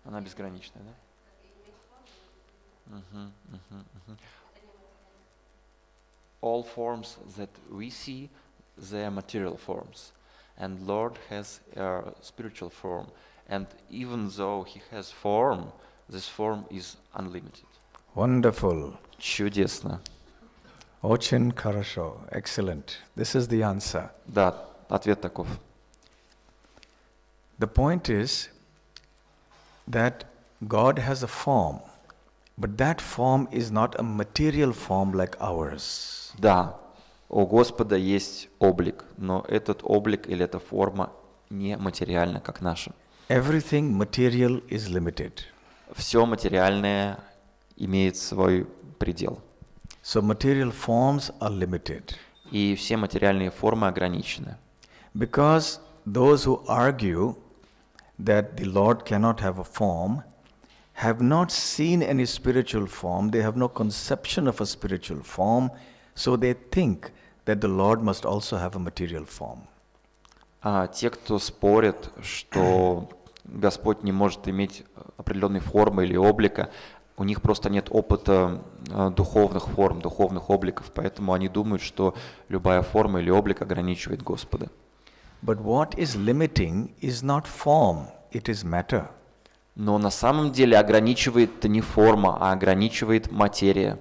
она безграничная, да? All forms that we see, they are material forms. And Lord has a spiritual form. And even though he has form, this form is unlimited. Wonderful. Чудесно. Очень хорошо. Excellent. This is the answer. Да, ответ таков. The point is that God has a form, but that form is not a material form like ours. Да, у Господа есть облик, но этот облик или эта форма не материальна, как наша. Everything material is limited. Все материальное имеет свой предел. So material forms are limited. И все материальные формы ограничены. Because those who argue that the Lord cannot have a form have not seen any spiritual form, they have no conception of a spiritual form, so they think that the Lord must also have a material form. А те, кто спорит, что Господь не может иметь определенной формы или облика, у них просто нет опыта духовных форм, духовных обликов, поэтому они думают, что любая форма или облик ограничивает Господа. But what is limiting is not form, it is matter. Но на самом деле ограничивает не форма, а ограничивает материя.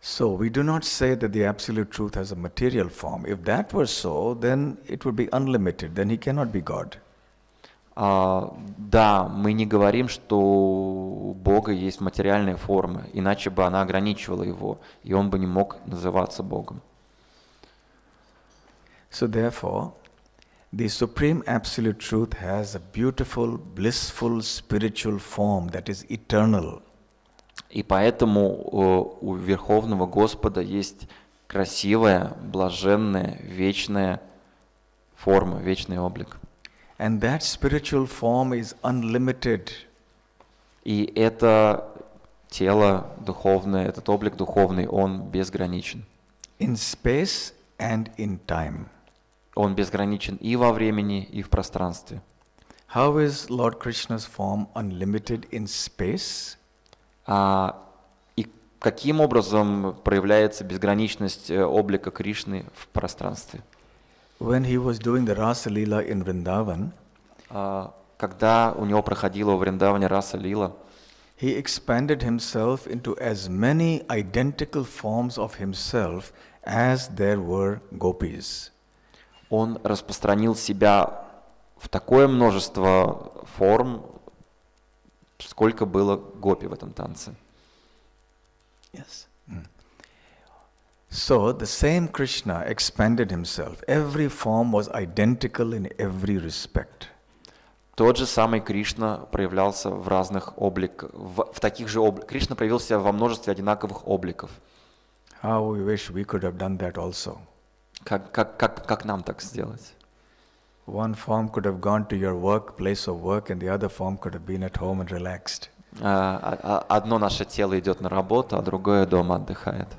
So we do not say that the absolute truth has a material form. If that were so, then it would be unlimited, then he cannot be God. Да, мы не говорим, что у Бога есть материальная форма, иначе бы она ограничивала его, и он бы не мог называться Богом. So therefore, the Supreme Absolute Truth has a beautiful, blissful spiritual form that is eternal. И поэтому у Верховного Господа есть красивая, блаженная, вечная форма, вечный облик. And that spiritual form is unlimited. И это тело духовное, этот облик духовный, он безграничен. In space and in time. Он безграничен и во времени, и в пространстве. How is Lord Krishna's form unlimited in space? И каким образом проявляется безграничность облика Кришны в пространстве? When he was doing the Rasa Leela in Vrindavan, когда у него проходила в Вриндаване Раса Лила, he expanded himself into as many identical forms of himself as there were gopis. Он распространил себя в такое множество форм, сколько было гопи в этом танце. Yes. So the same Krishna expanded himself. Every form was identical in every respect. Тот же самый Кришна проявлялся в разных обликах, в таких же обликах. Кришна проявился во множестве одинаковых обликов. How we wish we could have done that also. Как нам так сделать? One form could have gone to your work, place of work, and the other form could have been at home and relaxed. Одно наше тело идет на работу, а другое дома отдыхает.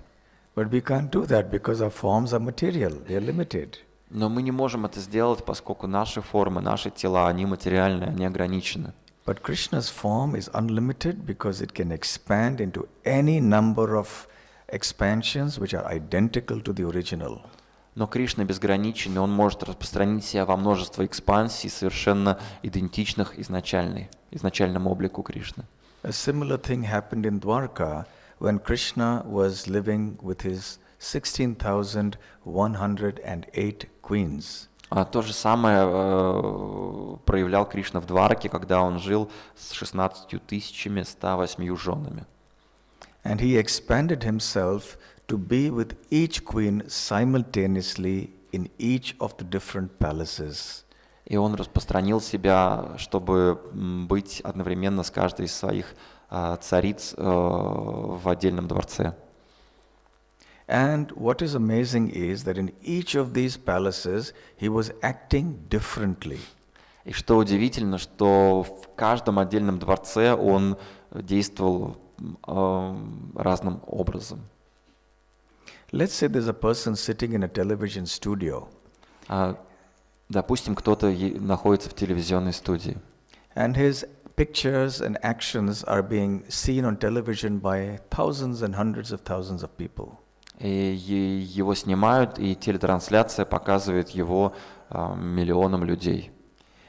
But we can't do that because our forms are material, they are limited. Но мы не можем это сделать, поскольку наши формы, наши тела, они материальны, они ограничены. But Krishna's form is unlimited because it can expand into any number of expansions which are identical to the original. Но Кришна безграничен, и он может распространить себя во множество экспансий, совершенно идентичных изначальному облику Кришны. A similar thing happened in Dwarka when Krishna was living with his 16,108 queens. То же самое проявлял Кришна в Двараке, когда он жил с 16,108 женами. And he expanded himself to be with each queen simultaneously in each of the different palaces. И он распространил себя, чтобы быть одновременно с каждой из своих цариц в отдельном дворце. And what is amazing is that in each of these palaces he was acting differently. И что удивительно, что в каждом отдельном дворце он действовал разным образом. Let's say there's a person sitting in a television studio. Допустим, кто-то находится в телевизионной студии. And his pictures and actions are being seen on television by thousands and hundreds of thousands of people. И его снимают, и телетрансляция показывает его миллионам людей.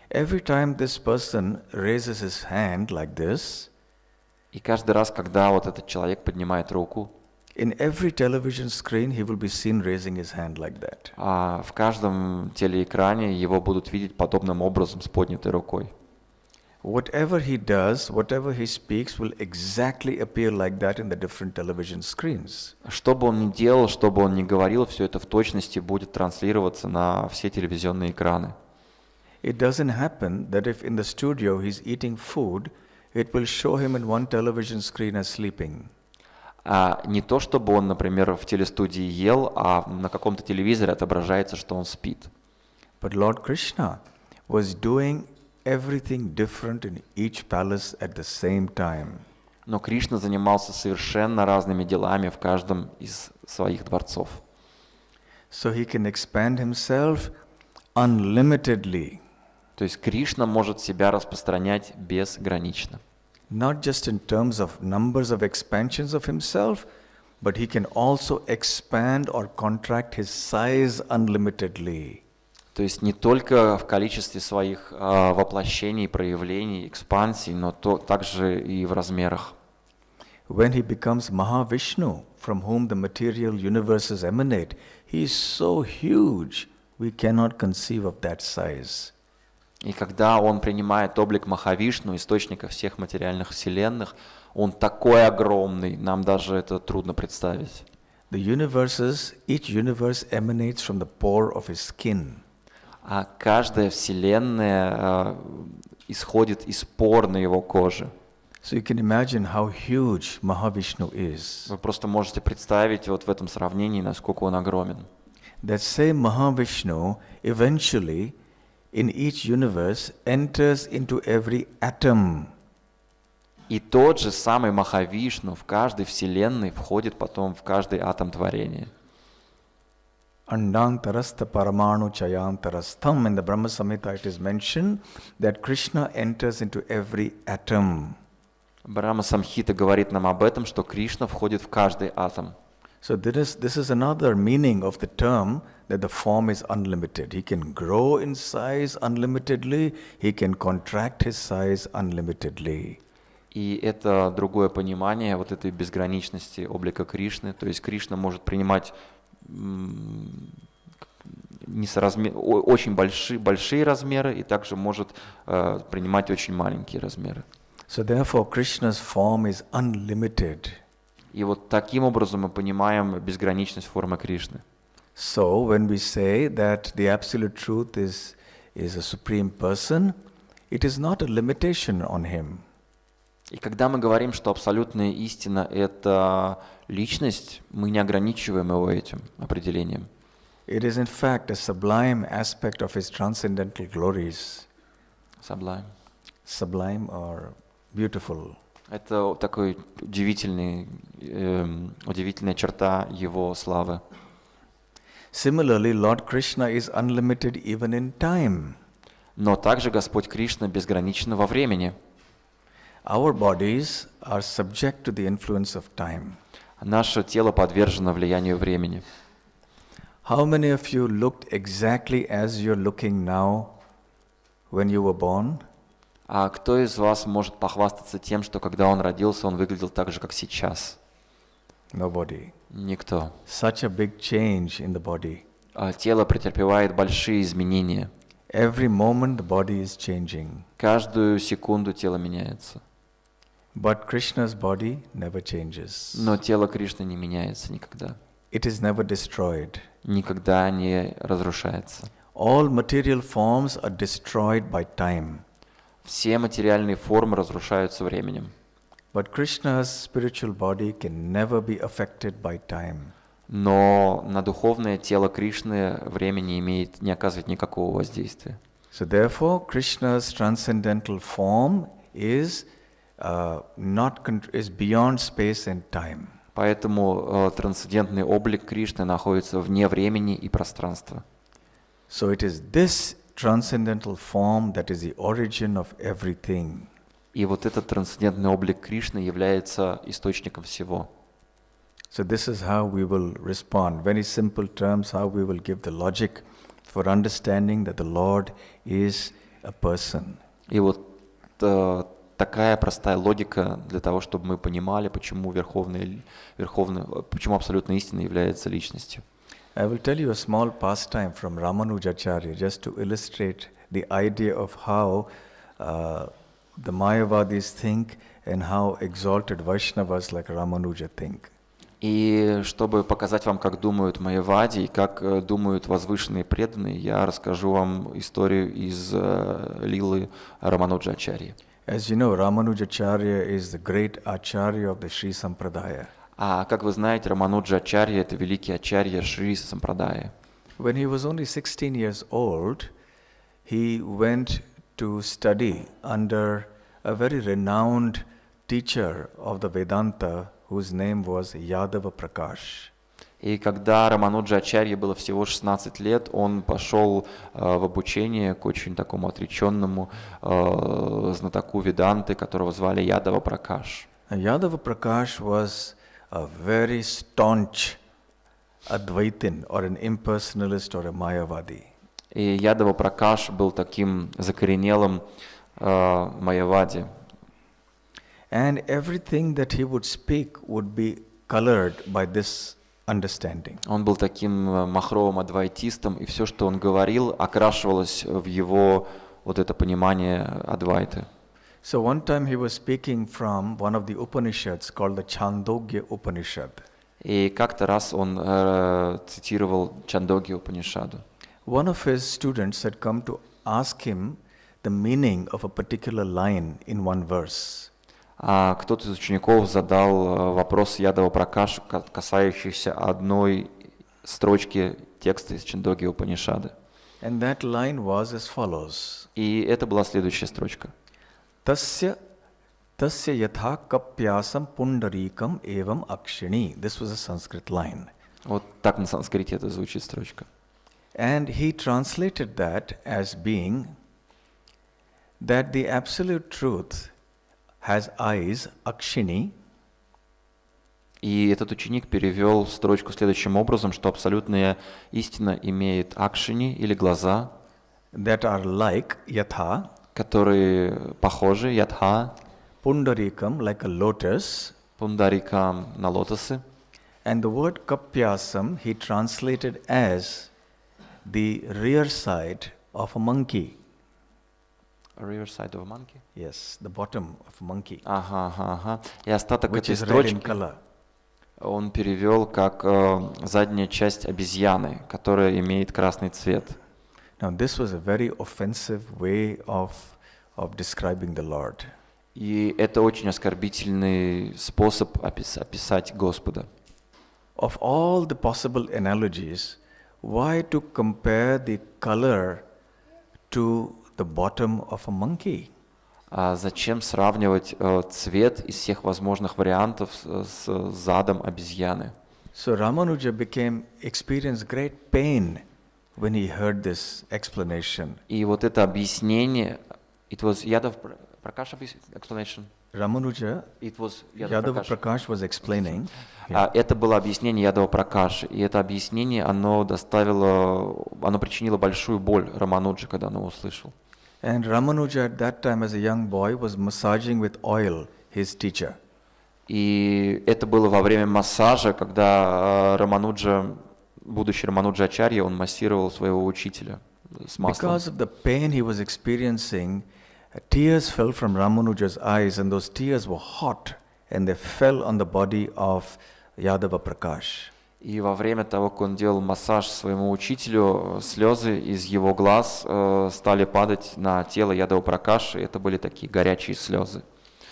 Every time this person raises his hand like this, И каждый раз, когда вот этот человек поднимает руку, in every television screen he will be seen raising his hand like that. в каждом телеэкране его будут видеть подобным образом с поднятой рукой. Whatever he does, whatever he speaks will exactly appear like that in the different television screens. Что бы он ни делал, что бы он ни говорил, все это в точности будет транслироваться на все телевизионные экраны. It doesn't happen that if in the studio he's eating food, it will show him in one television screen as sleeping. Не то, чтобы он, например, в телестудии ел, а на каком-то телевизоре отображается, что он спит. But Lord Krishna was doing everything different in each palace at the same time. Но Кришна занимался совершенно разными делами в каждом из своих дворцов. So he can expand himself unlimitedly. То есть Кришна может себя распространять безгранично. Not just in terms of numbers of expansions of himself, but he can also expand or contract his size unlimitedly. То есть не только в количестве своих воплощений, проявлений, экспансий, но также и в размерах. When he becomes Mahavishnu, from whom the material universes emanate, he is so huge, we cannot conceive of that size. И когда он принимает облик Махавишну, источника всех материальных вселенных, он такой огромный, нам даже это трудно представить. The universes, each universe emanates from the pore of his skin. А каждая вселенная исходит из пор на его коже. So you can imagine how huge Mahavishnu is. Вы просто можете представить вот в этом сравнении, насколько он огромен. That same Mahavishnu eventually in each universe enters into every atom. И тот же самый Махавишну в каждой вселенной входит потом в каждый атом творения. Andantarastha paramanu chayantarastham. In the Brahma Samhita it is mentioned that Krishna enters into every atom. Брахма Самхита говорит нам об этом, что Кришна входит в каждый атом. So this is another meaning of the term that the form is unlimited. He can grow in size unlimitedly, he can contract his size unlimitedly. И это другое понимание вот этой безграничности облика Кришны. То есть Кришна может принимать очень большие размеры и также может принимать очень маленькие размеры. So therefore Krishna's form is unlimited. И вот таким образом мы понимаем безграничность формы Кришны. So when we say that the absolute truth is a supreme person, it is not a limitation on him. И когда мы говорим, что абсолютная истина – это личность, мы не ограничиваем его этим определением. It is in fact a sublime aspect of his transcendental glories. Sublime. Sublime or beautiful. Это такой удивительная черта его славы. Similarly, Lord Krishna is unlimited even in time. Но также Господь Кришна безграничен во времени. Our bodies are subject to the influence of time. Наше тело подвержено влиянию времени. How many of you looked exactly as you're looking now when you were born? А кто из вас может похвастаться тем, что когда он родился, он выглядел так же, как сейчас? Nobody. Никто. Such a big change in the body. Тело претерпевает большие изменения. Every moment the body is changing. Каждую секунду тело меняется. But Krishna's body never changes. Но тело Кришны не меняется никогда. It is never destroyed. Никогда не разрушается. All material forms are destroyed by time. Все материальные формы разрушаются временем. But Krishna's spiritual body can never be affected by time. Но на духовное тело Кришны время не оказывает никакого воздействия. So therefore, Krishna's transcendental form is beyond space and time. Поэтому трансцендентный облик Кришны находится вне времени и пространства. So it is this transcendental form that is the origin of everything. И вот этот трансцендентный облик Кришны является источником всего. So this is how we will respond. Very simple terms, how we will give the logic for understanding that the Lord is a person. И вот такая простая логика для того, чтобы мы понимали, почему почему абсолютная истина является личностью. I will tell you a small pastime from Ramanujacharya just to illustrate the idea of how the Mayavadis think and how exalted Vaishnavas like Ramanuja think. И чтобы показать вам, как думают майявади и как думают возвышенные преданные, я расскажу вам историю из лилы Рамануджачарьи. As you know, Ramanujacharya is the great acharya of the Sri Sampradaya. А как вы знаете, Рамануджачарья — это великий ачарья Шри Сампрадая. When he was only 16 years old, he went to study under a very renowned teacher of the Vedanta whose name was Yadava Prakash. И когда Рамануджачарье было всего 16 лет, он пошел в обучение к очень такому отреченному знатоку Веданты, которого звали Ядава Пракаш. Yadava Prakash was a very staunch Advaitin or an impersonalist or a Mayavadi. И Ядава Пракаш был таким закоренелым майявади. And everything that he would speak would be colored by this understanding. Он был таким махровым адвайтистом, и все, что он говорил, окрашивалось в его вот это понимание адвайты. So one time he was speaking from one of the Upanishads called the Chandogya Upanishad. И как-то раз он цитировал Чандогья Упанишаду. One of his students had come to ask him the meaning of a particular line in one verse. А кто-то из учеников задал вопрос Ядава Пракашу, касающийся одной строчки текста из Чандогьи Упанишады. And that line was as follows. И это была следующая строчка. Tasya yatha kapyasam pundarikam evam akshini. This was a Sanskrit line. Вот так на санскрите это звучит строчка. And he translated that as being that the absolute truth has eyes, akshini. И этот ученик перевел строчку следующим образом, что абсолютная истина имеет акшини или глаза, That are like yatha, которые похожи, ядха, pundarikam, like a lotus. пундарикам на лотосы. And the word kapyasam he translated as the rear side of a monkey. Rear side of a monkey. Yes, the bottom of a monkey, Ага. И остаток which этой is red in строчки color. он перевел как задняя часть обезьяны, которая имеет красный цвет. Now this was a very offensive way of describing the Lord. И это очень оскорбительный способ описать Господа. Of all the possible analogies, why to compare the color to the bottom of a monkey? А зачем сравнивать цвет из всех возможных вариантов с задом обезьяны? So Ramanuja experienced great pain when he heard this explanation. И вот это объяснение, it was Yadav Prakash explanation. Ramanuja, It was Yadava Prakash was explaining. Это было объяснение Ядава Пракаши, и это объяснение, оно причинило большую боль Рамануджи, когда он его услышал. And Ramanuja at that time as a young boy was massaging with oil his teacher. И это было во время массажа, когда будущий Рамануджа Ачарья, он массировал своего учителя с маслом. Because of the pain he was experiencing, tears fell from Ramanuja's eyes, and those tears were hot, and they fell on the body of Yadava Prakash. И во время того, как он делал массаж своему учителю, слезы из его глаз стали падать на тело Ядава Пракаши, и это были такие горячие слезы.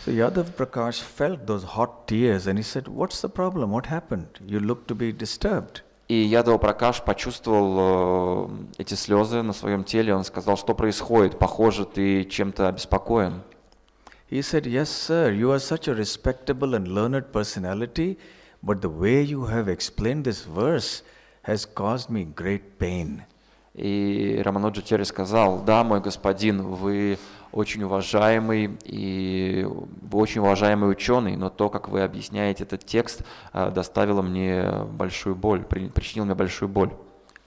So Yadav Prakash felt those hot tears, and he said, "What's the problem? What happened? You look to be disturbed." И Ядава Пракаш почувствовал эти слезы на своем теле, он сказал, что происходит, похоже, ты чем-то обеспокоен. He said, "Yes, sir, you are such a respectable and learned personality, but the way you have explained this verse has caused me great pain." И Рамануджачарья сказал, да, мой господин, вы очень уважаемый и вы очень уважаемый ученый, но то, как вы объясняете этот текст, доставило мне большую боль, причинило мне большую боль.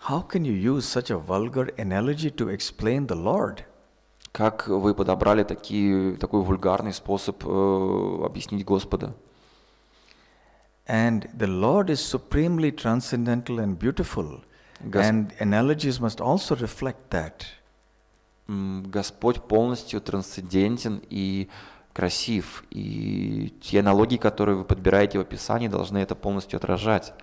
How can you use such a vulgar analogy to explain the Lord? Как вы подобрали такой вульгарный способ объяснить Господа? And the Lord is supremely transcendental and beautiful, and analogies must also reflect that. Господь полностью трансцендентен и красив, и те аналогии, которые вы подбираете в описании, должны это полностью отражать.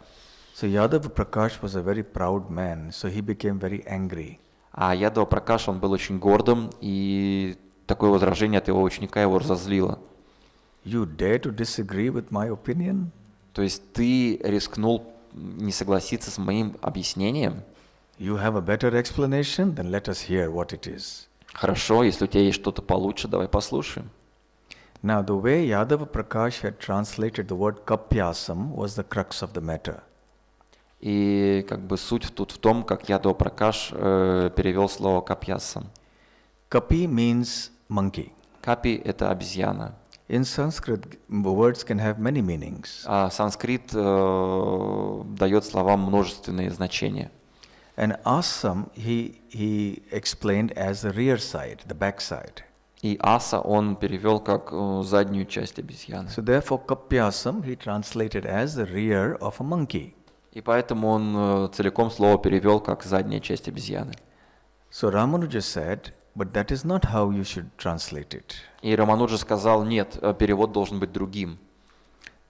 So Yadav Prakash was a very proud man, so he became very angry. А Ядава Пракаш, он был очень гордым, и такое возражение от его ученика его разозлило. You dare to disagree with my opinion? То есть ты рискнул не согласиться с моим объяснением? You have a better explanation? Then let us hear what it is. Хорошо, если у тебя есть что-то получше, давай послушаем. Now, the way Yadava Prakash had translated the word kapyasam was the crux of the matter. И как бы суть тут в том, как Ядава Пракаш перевел слово капьясам. Kapi means monkey. Капи – это обезьяна. In Sanskrit, words can have many meanings. А санскрит дает словам множественные значения. And asam, he explained as the rear side, the back side. И аса он перевел как заднюю часть обезьяны. So therefore, kapyasam he translated as the rear of a monkey. И поэтому он целиком слово перевел как задняя часть обезьяны. So Ramanuja said, but that is not how you should translate it. И Рамануджа сказал, нет, перевод должен быть другим.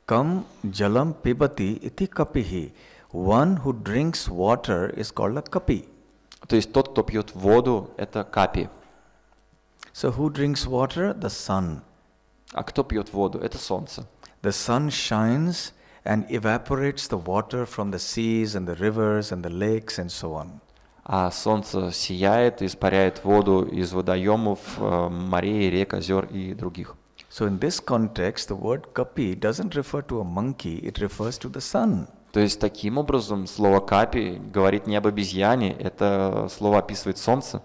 Kam jalam pibati iti kapihi. One who drinks water is called a kapi. То есть тот, кто пьет воду, это капи. So who drinks water? The sun. А кто пьет воду? Это солнце. The sun shines and evaporates the water from the seas and the rivers and the lakes and so on. А солнце сияет и испаряет воду из водоемов, морей, рек, озер и других. So in this context, the word kapi doesn't refer to a monkey, it refers to the sun. То есть таким образом слово капи говорит не об обезьяне, это слово описывает солнце.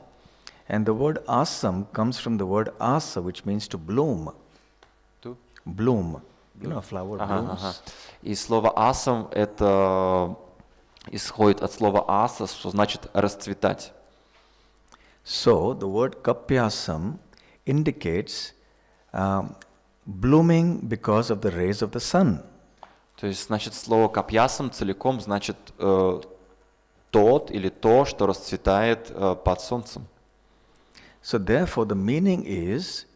And the word asam comes from the word asa, which means to bloom. To? Bloom. You know, a flower blooms. И слово асам это исходит от слова аса, что значит расцветать. So the word kapyasam indicates blooming because of the rays of the sun. То есть, значит, слово капьясам целиком значит тот или то, что расцветает под солнцем. So therefore the meaning is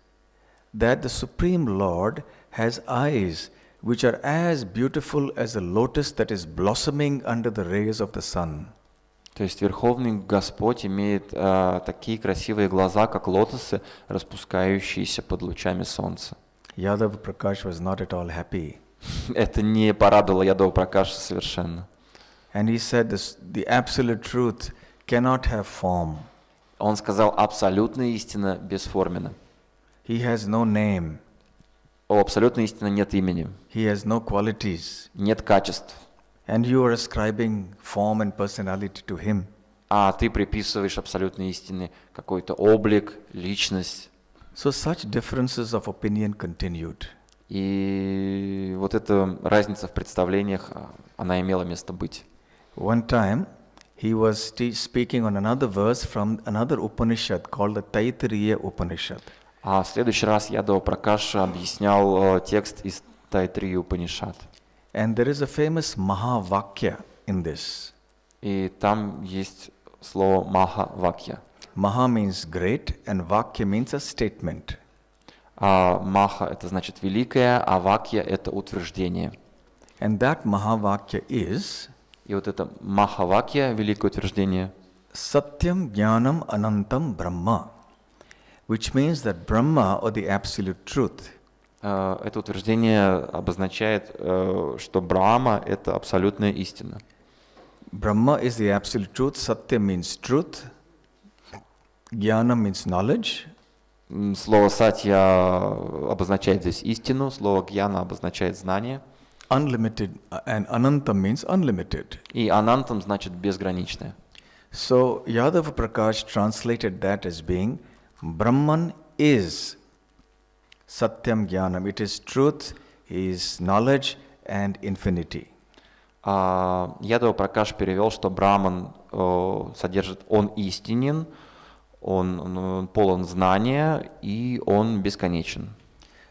that the Supreme Lord has eyes which are as beautiful as a lotus that is blossoming under the rays of the sun. То есть Верховный Господь имеет такие красивые глаза, как лотосы, распускающиеся под лучами солнца. Yadav Prakash was not at all happy. Это не порадовало Ядава Пракаша совершенно. And he said the absolute truth cannot have form. Он сказал, абсолютная истина бесформенна. He has no name. У абсолютной истины нет имени. He has no qualities. Нет качеств. And you are ascribing form and personality to him. А ты приписываешь абсолютной истине какой-то облик, личность. So such differences of opinion continued. И вот эта разница в представлениях, она имела место быть. One time, he was speaking on another verse from another Upanishad called the Taittiriya Upanishad. А в следующий раз Ядава Пракаша объяснял текст из Тайтрии Упанишад. And there is a famous Mahavakya in this. И там есть слово Маха-вакья. Maha means great and Vakya means a statement. А Маха – это значит великое, а Вакья – это утверждение. And that Mahavakya is И вот это Маха-вакья, великое утверждение, Satyam Jnanam Anantam Brahma, which means that Brahma, or the absolute truth, это утверждение обозначает, что Брахма – это абсолютная истина. Brahma is the absolute truth, Satya means truth, Jnana means knowledge, Слово «сатья» обозначает здесь истину, слово «гьяна» обозначает знание, unlimited, and Anantam means unlimited. и «анантам» значит безграничное. So Yadava Prakash translated that as being Brahman is Satyam Jnanam. It is truth, is knowledge and infinity. Ядава Пракаш перевел, что Браман содержит, он истинен, он полон знания и он бесконечен.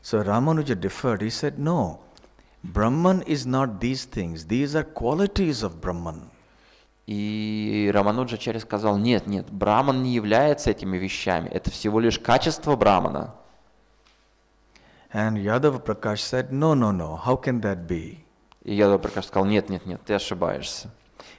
So Ramanuja differed. He said, no, Brahman is not these things. These are qualities of Brahman. И Рамануджачарья сказал, нет, Браман не является этими вещами, это всего лишь качество Брамана. And Yadava Prakash said, no, how can that be? И Ядава Пракаш сказал, нет, ты ошибаешься.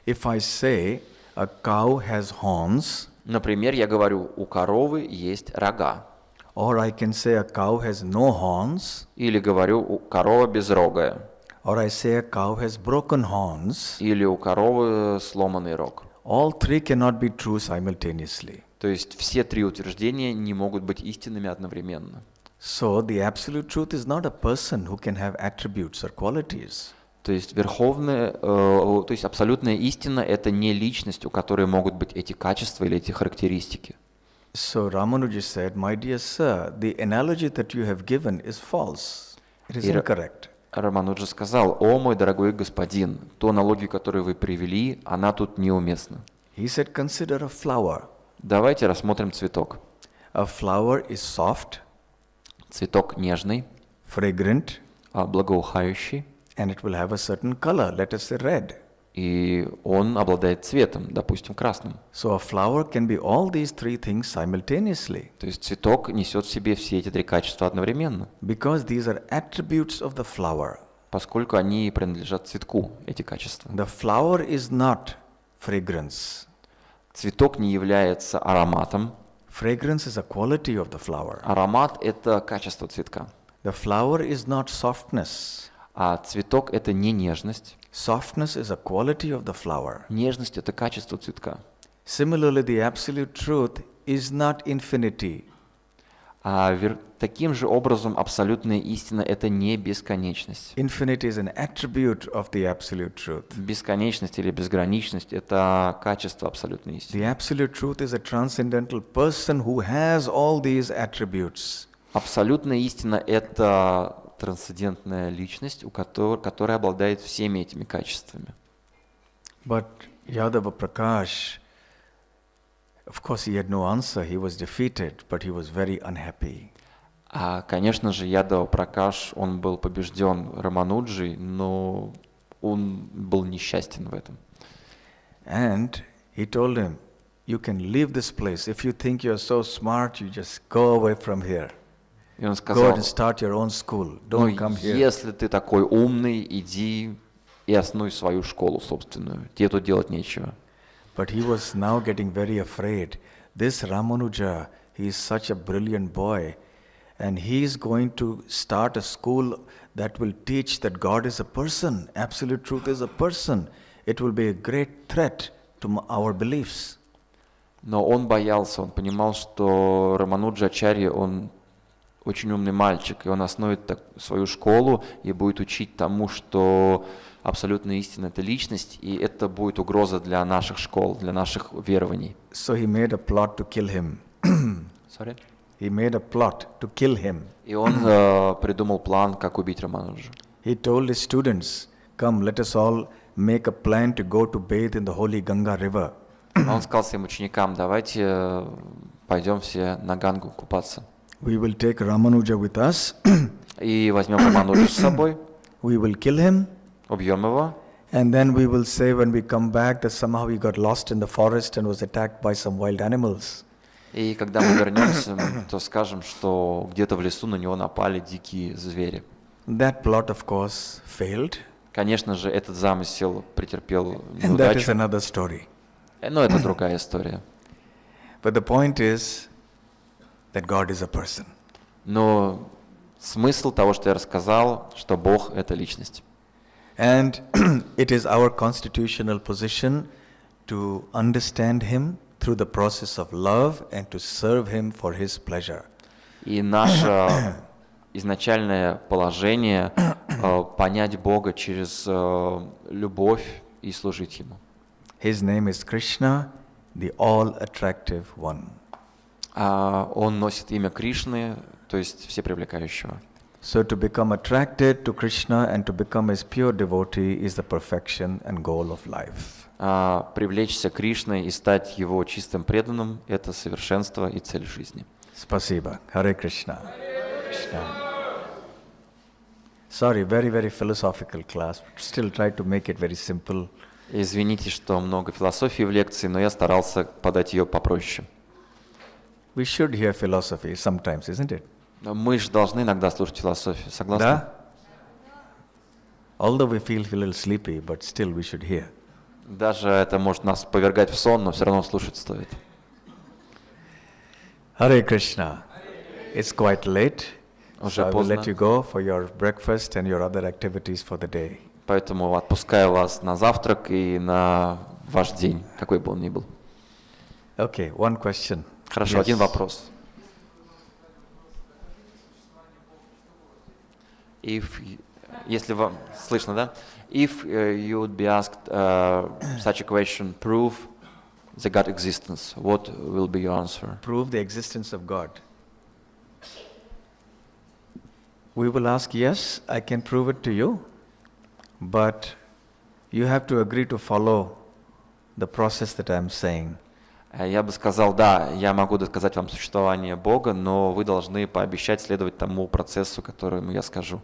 If I say a cow has horns, Например, я говорю, у коровы есть рога. or I can say a cow has no horns, Или говорю, у корова безрогая. or I say a cow has broken horns, Или у коровы сломанный рог. all three cannot be true simultaneously. То есть все три утверждения не могут быть истинными одновременно. So the absolute truth is not a person who can have attributes or qualities. То есть то есть абсолютная истина — это не личность, у которой могут быть эти качества или эти характеристики. So Ramanuja said, my dear sir, the analogy that you have given is false. It is incorrect. Рамануджа сказал, о мой дорогой господин, ту аналогию, которую вы привели, она тут неуместна. He said, consider a flower. Давайте рассмотрим цветок. A flower is soft, Цветок нежный, fragrant, благоухающий, and it will have a certain color, let us say red. и он обладает цветом, допустим, красным. So a flower can be all these three things simultaneously, То есть цветок несет в себе все эти три качества одновременно, because these are attributes of the flower. поскольку они принадлежат цветку, эти качества. The flower is not fragrance. Цветок не является ароматом. Fragrance is a quality of the flower. Аромат — это качество цветка. The flower is not softness. А цветок — это не нежность. Softness is a quality of the flower. Нежность — это качество цветка. Similarly, the absolute truth is not infinity. Таким же образом абсолютная истина — это не бесконечность. Infinity is an attribute of the absolute truth. Бесконечность или безграничность — это качество абсолютной истины. The absolute truth is a transcendental person who has all these attributes. Абсолютная истина — это трансцендентная личность, которая обладает всеми этими качествами. But Yadava Prakash, of course, he had no answer. He was defeated, but he was very unhappy. Конечно же, Ядава Пракаш, он был побежден Рамануджей, но он был несчастен в этом. And he told him, you can leave this place. If you think you're so smart, you just go away from here. И он Go сказал, and start your own school. Don't come here. если ты такой умный, иди и основуй свою школу собственную. Тебе тут делать нечего. But he was now getting very afraid. This Ramanuja, he is such a brilliant boy, and he is going to start a school that will teach that God is a person, absolute truth is a person. It will be a great threat to our beliefs. Но он боялся, он понимал, что Рамануджачарья, он очень умный мальчик, и он основит свою школу и будет учить тому, что абсолютная истина — это личность, и это будет угроза для наших школ, для наших верований. So he made a plot to kill him. Sorry? He made a plot to kill him. И он придумал план, как убить Рамануджу. He told his students, come, let us all make a plan to go to bathe in the holy Ganga river. Он сказал своим ученикам, давайте пойдем все на Гангу купаться. We will take Ramanuja with us. И возьмем Рамануджу с собой, We will kill him. убьем его, And then we will say when we come back that somehow he got lost in the forest and was attacked by some wild animals. и когда мы вернемся, то скажем, что где-то в лесу на него напали дикие звери. That plot, of course, failed. Конечно же, этот замысел претерпел And that is неудачу, another story. но это другая история. But the point is that God is a person. Но смысл того, что я рассказал, что Бог — это личность. And it is our constitutional position to understand Him through the process of love and to serve Him for His pleasure. И наше изначальное положение понять Бога через любовь и служить Ему. His name is Krishna, the all-attractive one. Он носит имя Кришны, то есть всепривлекающего. So to become attracted to Krishna and to become his pure devotee is the perfection and goal of life. Привлечься Кришной и стать его чистым преданным – это совершенство и цель жизни. Спасибо. Hare Krishna. Krishna. Sorry, very, very philosophical class. Still try to make it very simple. Извините, что много философии в лекции, но я старался подать ее попроще. We should hear philosophy sometimes, isn't it? Мы же должны иногда слушать философию, согласны? Да? Although we feel a little sleepy, but still we should hear. Даже это может нас повергать в сон, но все равно слушать стоит. Hare Krishna. It's quite late. Уже So I will поздно, let you go for your breakfast and your other activities for the day. поэтому отпускаю вас на завтрак и на ваш день, какой бы он ни был. Okay, one question. Хорошо, Yes. один вопрос. Если вам слышно, да? If you would be asked such a question, prove the God existence, what will be your answer? Prove the existence of God. We will ask, yes, I can prove it to you, but you have to agree to follow the process that I am saying. Я бы сказал, да, я могу доказать вам существование Бога, но вы должны пообещать следовать тому процессу, которому я скажу.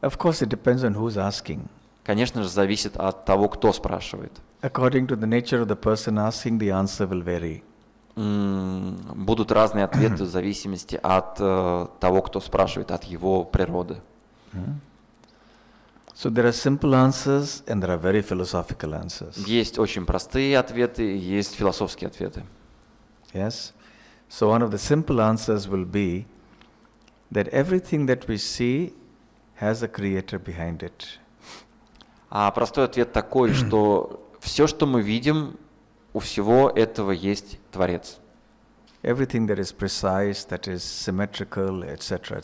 Of course, it depends on who's asking. Конечно же, зависит от того, кто спрашивает. According to the nature of the person asking, the answer will vary. Будут разные ответы в зависимости от того, кто спрашивает, от его природы. So there are simple answers and there are very philosophical answers. Есть очень простые ответы, есть философские ответы. Yes? So one of the simple answers will be that everything that we see has a creator behind it. А простой ответ такой, что все, что мы видим, у всего этого есть Творец. Everything that is precise, that is symmetrical, etc.,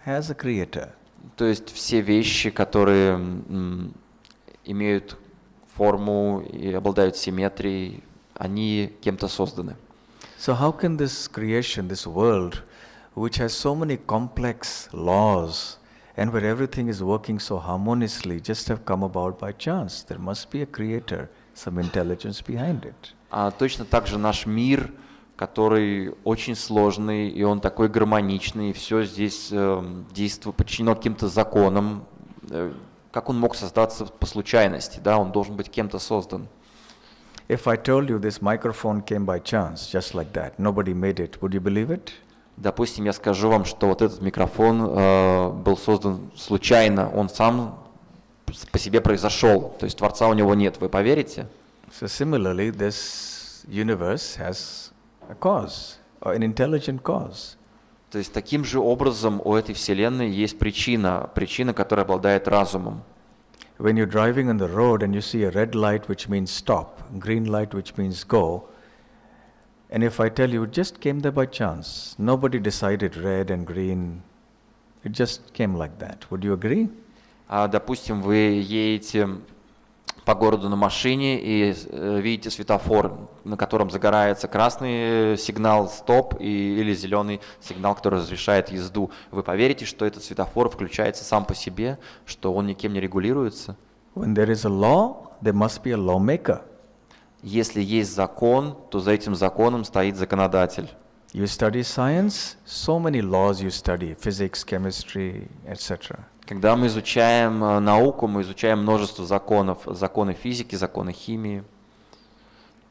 has a creator. То есть все вещи, которые имеют форму и обладают симметрией, они кем-то созданы. So how can this creation, this world, which has so many complex laws and where everything is working so harmoniously, just have come about by chance? There must be a creator, some intelligence behind it. А точно так же наш мир, который очень сложный, и он такой гармоничный, и все здесь действует, подчинено каким-то законам. Как он мог создаться по случайности? Да? Он должен быть кем-то создан. If I told you this microphone came by chance, just like that, nobody made it, would you believe it? Допустим, я скажу вам, что вот этот микрофон был создан случайно, он сам по себе произошел, то есть Творца у него нет. Вы поверите? So similarly, this universe has a cause, or an intelligent cause. То есть таким же образом у этой Вселенной есть причина, которая обладает разумом. When you're driving on the road and you see a red light which means stop, green light which means go, and if I tell you it just came there by chance, nobody decided red and green, it just came like that, would you agree? Допустим, вы едете по городу на машине и видите светофор, на котором загорается красный сигнал стоп или зеленый сигнал, который разрешает езду. Вы поверите, что этот светофор включается сам по себе, что он никем не регулируется? When there is a law, there must be a lawmaker. Если есть закон, то за этим законом стоит законодатель. You study science, so many laws you study, physics, chemistry, etc. Когда мы изучаем науку, мы изучаем множество законов, законы физики, законы химии.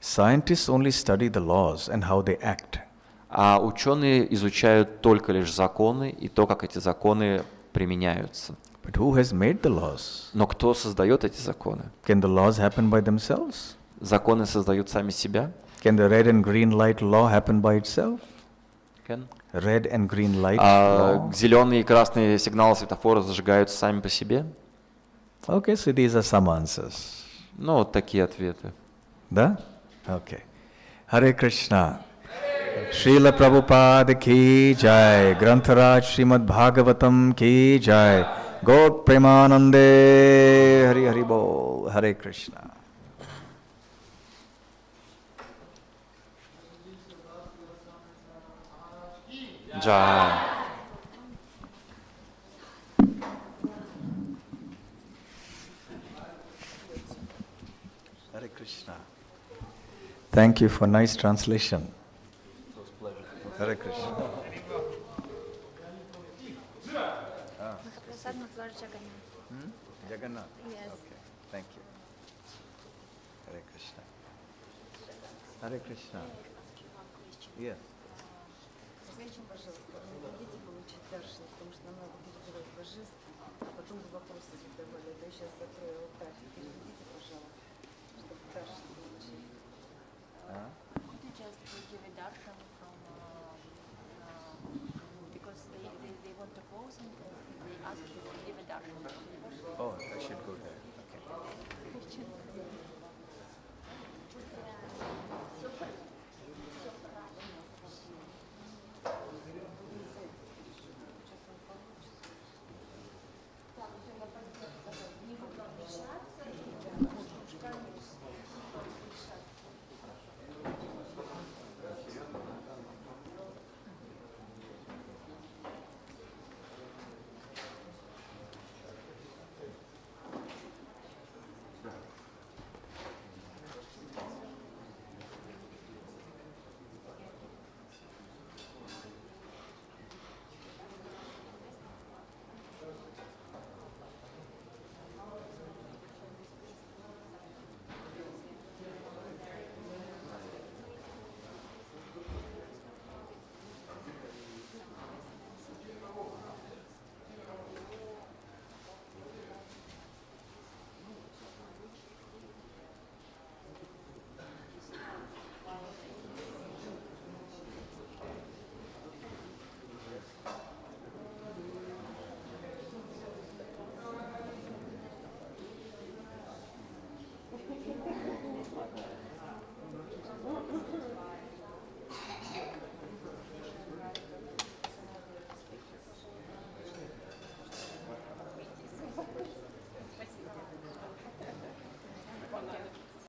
Scientists only study the laws and how they act. А ученые изучают только лишь законы и то, как эти законы применяются. But who has made the laws? Но кто создает эти законы? Can the laws happen by themselves? Законы создают сами себя? Can the red and green light law happen by itself? Can? Red and green light law? Зеленые и красные сигналы светофора зажигаются сами по себе? Okay, so these are some answers. Ну, вот такие ответы. Да? Okay. Hare Krishna. Srila Prabhupada ki jai. Grantharaj Srimad Bhagavatam ki jai. Gaur Premanande. Hari Hari Bol. Hare Krishna. Джай. Hare Krishna. Thank you for nice translation. Hare Krishna. Jagannath. Yes. Okay. Thank you. Hare Krishna. Hare Krishna. Yes. Женщин, пожалуйста, дадите получить даршин, потому что нам надо передавать божеств, а потом вы вопросы задавали. Да я сейчас закрою алтарь. Переведите, пожалуйста, чтобы даршин получить. Could you just give a darshan from, because they want to close and they ask you to give a darshan. Oh, I should go there. Okay.